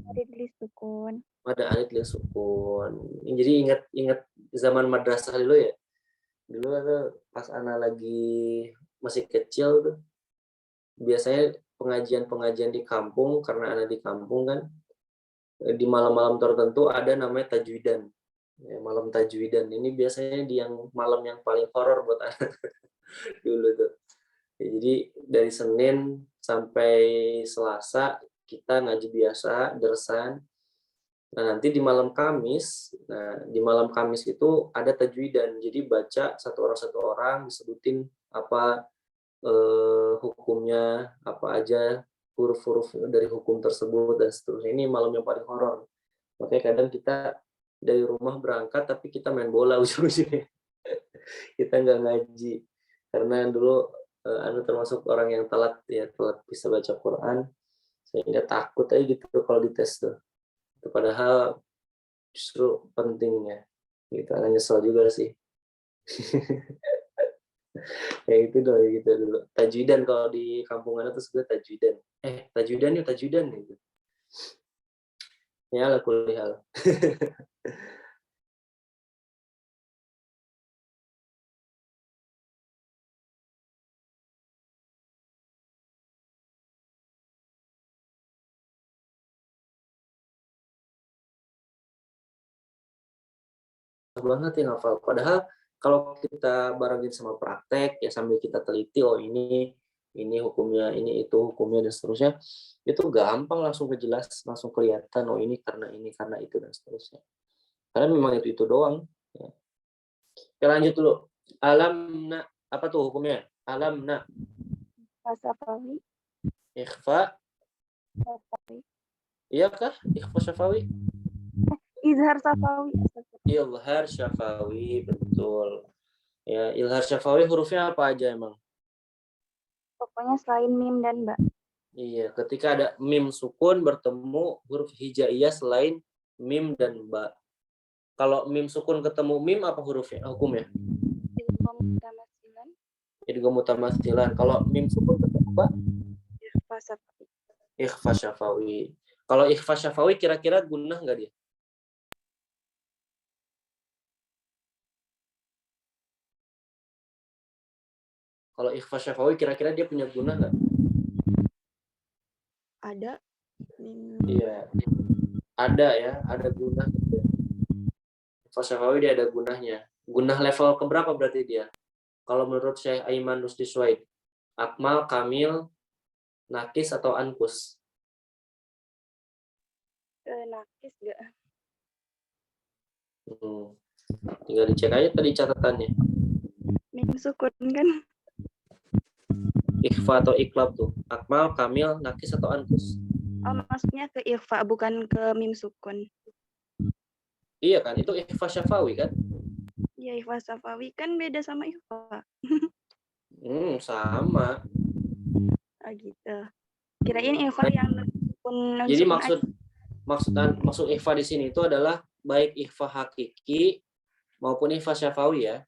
Alif li sukun. Ada alif li sukun. Jadi ingat zaman madrasah dulu ya. Dulu tuh pas anak lagi masih kecil tuh, biasanya pengajian di kampung, karena anak di kampung kan, di malam-malam tertentu ada namanya tajwidan. Ya, malam tajwidan ini biasanya di yang malam yang paling horor buat anak dulu tuh. Ya, jadi dari Senin sampai Selasa kita ngaji biasa, dersan. Nah, nanti di malam Kamis, itu ada tajwidan. Jadi baca satu orang disebutin apa hukumnya, apa aja huruf-huruf dari hukum tersebut dan seterusnya. Ini malam yang paling horor. Makanya kadang kita dari rumah berangkat tapi kita main bola ujung-ujungnya. Kita nggak ngaji. Karena dulu Anu termasuk orang yang telat bisa baca Quran, sehingga takut aja gitu kalau dites tuh. Itu padahal justru pentingnya. Gitu, agak nyesel juga sih. Ya itu dulu gitu dulu. Tajwidan kalau di kampung Anu tuh sebenarnya tajwidan. Tajwidan gitu. Ya lah kuliah. Banget ya hafal. Padahal kalau kita barengin sama praktek ya sambil kita teliti, oh ini hukumnya, ini itu hukumnya dan seterusnya, itu gampang langsung kejelas, langsung kelihatan, oh ini karena itu dan seterusnya. Karena memang itu doang. Ya. Oke, lanjut dulu. Alamna, apa tuh hukumnya? Alamna. Pasafawi. Ikhfa. Syafawi. Iya kah? Ikhfa syafawi? Izhar Safawi. Ilhar syafawi, betul. Ya, ilhar syafawi hurufnya apa aja emang? Pokoknya selain mim dan ba. Iya, ketika ada mim sukun bertemu huruf hijaiyah selain mim dan ba. Kalau mim sukun ketemu mim apa hurufnya? Hukumnya? Idgham mutamasilan. Idgham mutamatsilan. Kalau mim sukun ketemu ba? Ikhfa Safawi. Ikhfa syafawi. Kalau ikhfa syafawi kira-kira gunnah nggak dia? Kalau ikhfa syafawi kira-kira dia punya gunnah nggak? Ada mim. Iya. Ada ya, ada gunnah. Ikhfa syafawi dia ada gunnahnya. Gunnah level keberapa berarti dia? Kalau menurut Syekh Aiman Rusdi Suwaid, akmal, kamil, nakis atau ankus? Nakis gak? Tinggal dicek aja tadi catatannya. Mim sukun kan? Ikhfa atau iklab tuh. Akmal, kamil, nakis atau ankus? Oh, maksudnya ke ikhfa bukan ke mim sukun. Iya kan, itu ikhfa syafawi kan? Iya, ikhfa Safawi kan beda sama ikhfa. Sama. Oh gitu. Kirain ikhfa yang sukun. Jadi maksud ikhfa di sini itu adalah baik ikhfa hakiki maupun ikhfa syafawi ya.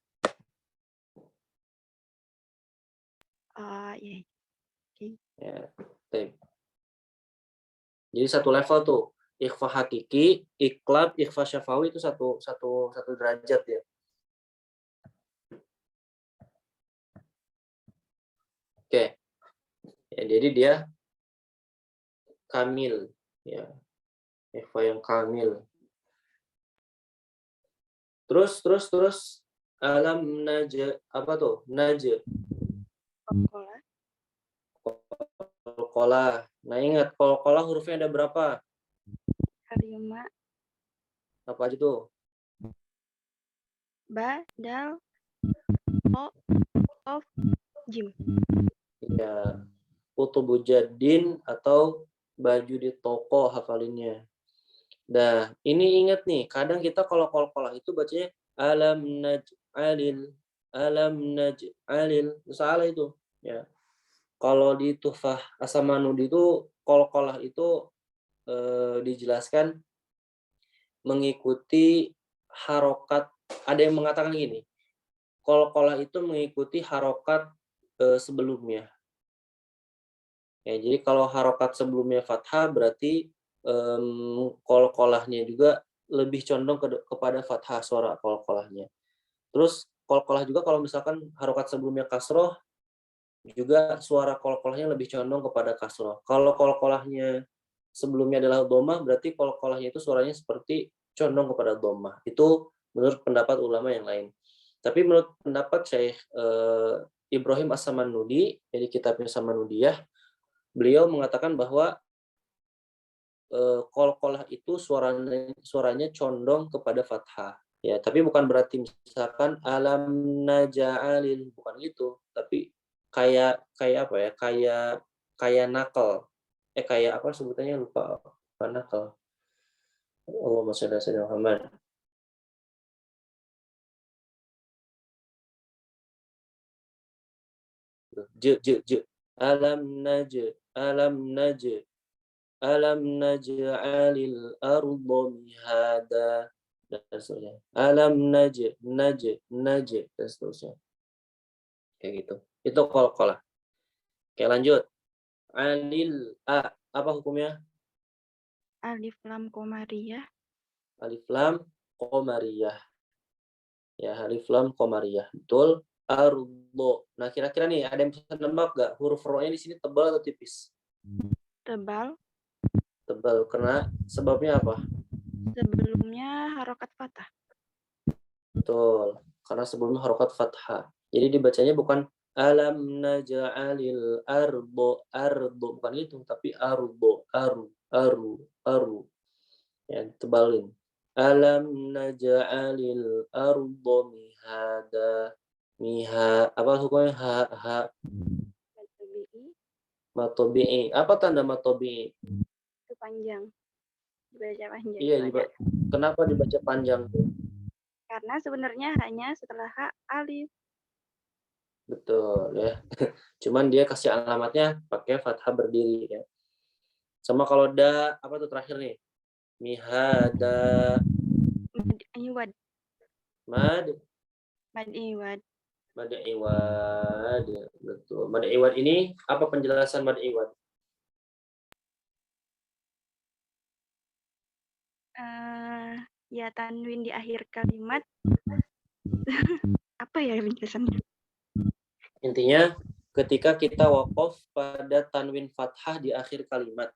Iya. Ya, baik. Jadi satu level tuh. Ikhfa hakiki, iklab, ikhfa syafawi itu satu derajat ya. Oke. Ya, jadi dia kamil ya. Ikhfa yang kamil. Terus alam naja apa tuh? Naja. Kolkolah. Nah ingat kolkolah hurufnya ada berapa? Harima. Apa aja tuh? Ba, dal, o, of, jim. Ya, kutubu jadin atau baju di toko hafalinnya. Nah, ini ingat nih, kadang kita kalau kolkolah itu bacanya alam naj'alil, salah itu. Ya. Kalau di Tuhfah As-Samanudi itu kolkolah itu dijelaskan mengikuti harokat. Ada yang mengatakan gini, kolkolah itu mengikuti harokat sebelumnya. Ya, jadi kalau harokat sebelumnya fathah berarti kolkolahnya juga lebih condong kepada fathah suara kolkolahnya. Terus kolkolah juga kalau misalkan harokat sebelumnya kasroh juga suara kolkolahnya lebih condong kepada kasroh. Kalau kolkolahnya sebelumnya adalah dhammah berarti kolkolahnya itu suaranya seperti condong kepada dhammah. Itu menurut pendapat ulama yang lain. Tapi menurut pendapat Syekh Ibrahim As-Samanudi dari kitabnya Samanudiyah, beliau mengatakan bahwa kolkolah itu suaranya condong kepada fathah. Ya, tapi bukan berarti misalkan alam naja'alil, bukan gitu. Tapi kayak apa ya? Kayak nakal. Kayak apa sebutannya lupa. Bukan nakal. Allahumma shalli ala sayyidina Muhammad. Je. Alam naj'alil arda mihada dan seterusnya. Alam naj dan seterusnya. Kayak gitu. Itu qalqalah. Oke, lanjut. Alil apa hukumnya? Alif lam komariah. Alif lam qamariyah. Ya, alif lam qamariyah. Betul. Ardo. Nah, kira-kira nih ada yang bisa nebak nggak huruf ro-nya di sini tebal atau tipis? Tebal. Tebal. Karena sebabnya apa? Sebelumnya harokat fathah. Betul. Karena sebelumnya harokat fathah. Jadi dibacanya bukan alam naj'alil ardo bukan itu, tapi aru. Ya, tebalin. Alam naj'alil ardo mihada. Apa hukumnya ha. Matobi'i. Apa tanda matobi'i? Itu panjang. Dibaca panjang. Iya, itu ada. kenapa dibaca panjang? Karena sebenarnya hanya setelah alif. Betul ya. Cuman dia kasih alamatnya pakai fathah berdiri ya. Sama kalau da, apa tuh terakhir nih? Mihada, Mad iwad. mad, Mad iwad. mad iwad. Ya, betul. Mad iwad ini apa penjelasan mad iwad? Ya tanwin di akhir kalimat. Apa ya penjelasannya? Intinya ketika kita waqaf pada tanwin fathah di akhir kalimat.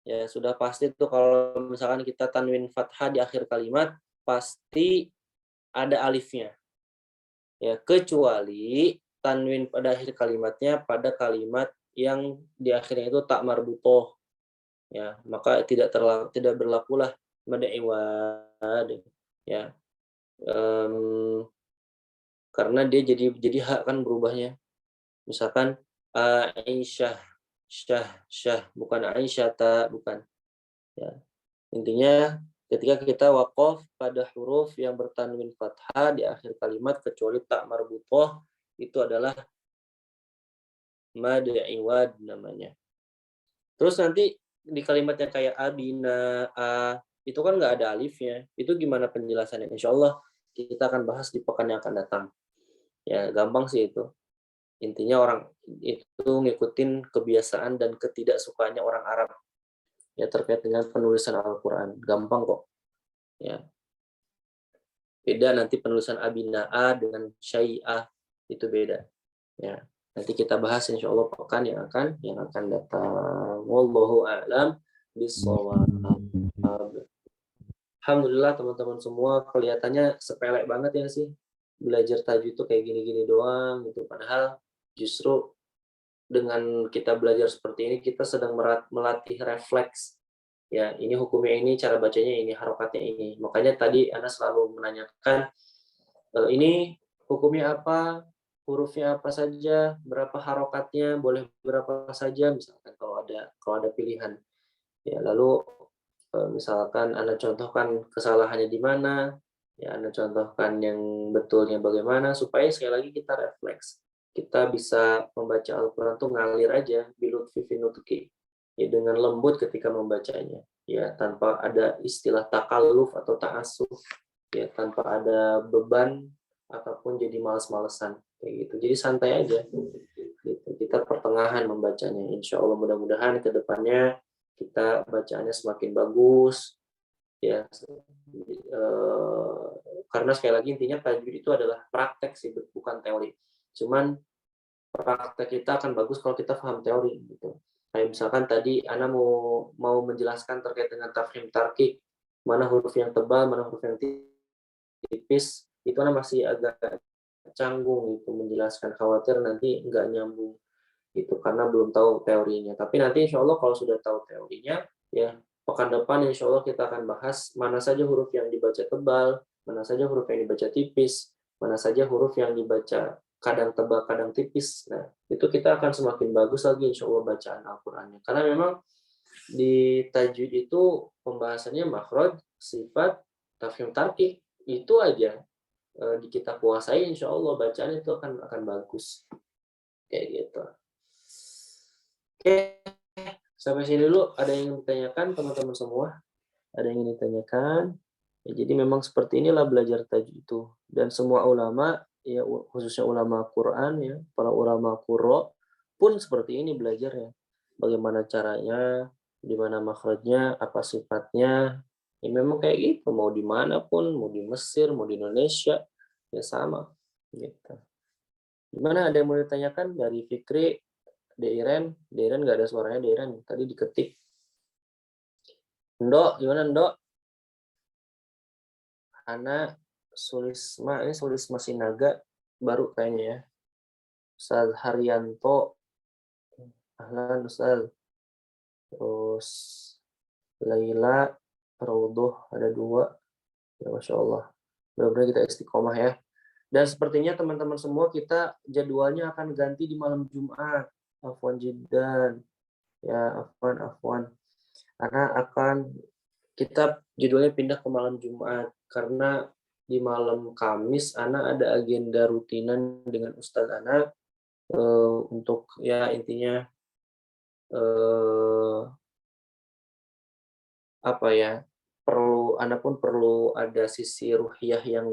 Ya, sudah pasti tuh kalau misalkan kita tanwin fathah di akhir kalimat pasti ada alifnya. Ya, kecuali tanwin pada akhir kalimatnya pada kalimat yang di akhirnya itu tak marbutoh. Ya, maka tidak berlakulah mad iwad. Ya. Karena dia jadi hak kan berubahnya. Misalkan Aisyah, syah, bukan Aisyah, bukan. Ya. Intinya ketika kita waqaf pada huruf yang bertanwin fathah di akhir kalimat kecuali tak marbutoh, itu adalah mad iwad namanya. Terus nanti di kalimat yang kayak abina, itu kan nggak ada alifnya. Itu gimana penjelasannya? Insya Allah kita akan bahas di pekan yang akan datang. Ya, gampang sih itu. Intinya orang itu ngikutin kebiasaan dan ketidaksukaannya orang Arab ya terkait dengan penulisan Al-Quran. Gampang kok. Ya. Beda nanti penulisan abina'a dengan syai'ah, itu beda. Ya. Nanti kita bahas insya Allah pekan yang akan datang. Wallahu a'lam bishawab. Alhamdulillah teman-teman semua kelihatannya sepele banget ya sih. Belajar tajwid itu kayak gini-gini doang gitu. Padahal justru dengan kita belajar seperti ini kita sedang melatih refleks. Ya, ini hukumnya ini, cara bacanya ini, harokatnya ini. Makanya tadi Anda selalu menanyakan ini hukumnya apa, hurufnya apa saja, berapa harokatnya, boleh berapa saja misalkan kalau ada pilihan. Ya, lalu misalkan Anda contohkan kesalahannya di mana, ya Anda contohkan yang betulnya bagaimana supaya sekali lagi kita refleks. Kita bisa membaca Al-Qur'an tuh ngalir aja bilutfi finutki. Ya dengan lembut ketika membacanya. Ya tanpa ada istilah takalluf atau ta'assuf. Ya tanpa ada beban ataupun jadi males-malesan kayak gitu. Jadi santai aja. Gitu. Kita pertengahan membacanya. Insya Allah mudah-mudahan ke depannya kita bacaannya semakin bagus ya karena sekali lagi intinya tajwid itu adalah praktek sih bukan teori. Cuman praktek kita akan bagus kalau kita paham teori gitu. Kayak misalkan tadi Ana mau menjelaskan terkait dengan tafhim tarkik, mana huruf yang tebal, mana huruf yang tipis, itu Ana masih agak canggung gitu menjelaskan, khawatir nanti nggak nyambung gitu karena belum tahu teorinya. Tapi nanti insya Allah kalau sudah tahu teorinya, ya pekan depan insya Allah kita akan bahas mana saja huruf yang dibaca tebal, mana saja huruf yang dibaca tipis, mana saja huruf yang dibaca kadang tebal, kadang tipis. Nah, itu kita akan semakin bagus lagi insya Allah bacaan Al-Qur'annya. Karena memang di tajwid itu pembahasannya makhraj, sifat, tafhim tarkik, itu aja kita kuasai insya Allah bacaan itu akan bagus. Kayak gitu. Oke, sampai sini dulu. Ada yang ingin ditanyakan teman-teman semua? Ada yang ingin ditanyakan? Ya, jadi memang seperti inilah belajar tajwid itu. Dan semua ulama, ya khususnya ulama Quran, ya para ulama Qurra pun seperti ini belajarnya. Bagaimana caranya, di mana makhrajnya, apa sifatnya. Ya memang kayak gitu. Mau dimanapun, mau di Mesir, mau di Indonesia, ya sama. Gitu. Gimana, ada yang mau ditanyakan dari Fikri? Deiren nggak ada suaranya. Deiren tadi diketik. Ndok, gimana Ndok? Hana, Sulisma, ini Sulisma Sinaga baru kayaknya ya. Ustaz Haryanto, ahlan Ustaz. Terus Laila, Raudoh ada 2. Ya Masya Allah. Mudah-mudahan kita istiqomah ya. Dan sepertinya teman-teman semua kita jadwalnya akan ganti di malam Jumat. Afwan jiddan. Ya, afwan. Karena kita judulnya pindah ke malam Jumat karena di malam Kamis Ana ada agenda rutinan dengan Ustadz Ana untuk ya intinya apa ya, Ana pun perlu ada sisi ruhiyah yang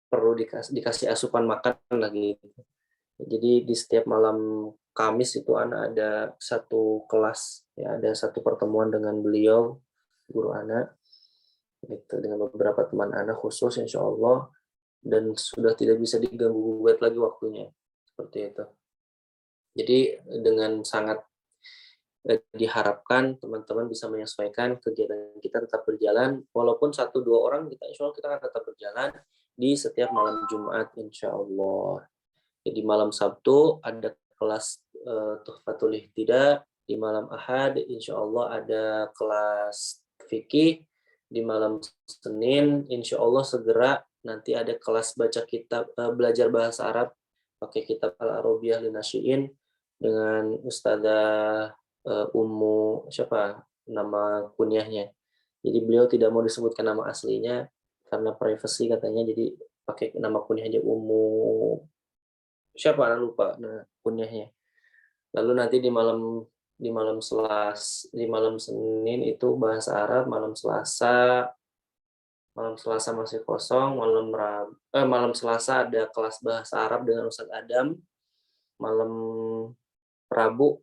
perlu dikasih asupan makan lagi. Jadi di setiap malam Kamis itu Ana ada satu kelas, ya ada satu pertemuan dengan beliau, guru Ana, gitu, dengan beberapa teman Ana khusus insya Allah, dan sudah tidak bisa diganggu gugat lagi waktunya, seperti itu. Jadi dengan sangat diharapkan teman-teman bisa menyesuaikan kegiatan kita tetap berjalan, walaupun 1-2 orang kita insya Allah kita akan tetap berjalan di setiap malam Jumat insya Allah. Jadi malam Sabtu ada kelas Tuhfatul Ihtidah, di malam Ahad insya Allah ada kelas fikih, di malam Senin insya Allah segera nanti ada kelas baca kitab, belajar bahasa Arab pakai kitab Al-Arabiyah Linasyiin dengan Ustazah Ummu, siapa nama kunyahnya. Jadi beliau tidak mau disebutkan nama aslinya karena privacy katanya, jadi pakai nama kunyah aja, Ummu siapa, Ana lupa nah kunyahnya. Lalu nanti di malam Senin itu bahasa Arab, malam Selasa masih kosong, malam Selasa ada kelas bahasa Arab dengan Ustadz Adam, malam Rabu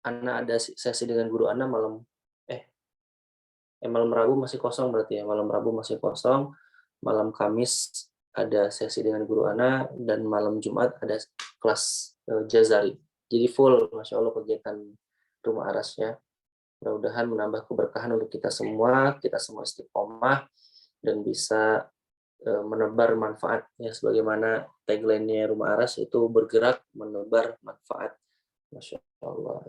Ana ada sesi dengan guru Ana, malam Rabu masih kosong berarti ya, malam Rabu masih kosong, malam Kamis ada sesi dengan guru Ana, dan malam Jumat ada kelas Jazari. Jadi full, Masya Allah, kegiatan Rumah Arasnya. Mudah-mudahan menambah keberkahan untuk kita semua istiqomah, dan bisa menebar manfaat, ya, sebagaimana tagline-nya Rumah Aras itu bergerak menebar manfaat. Masya Allah.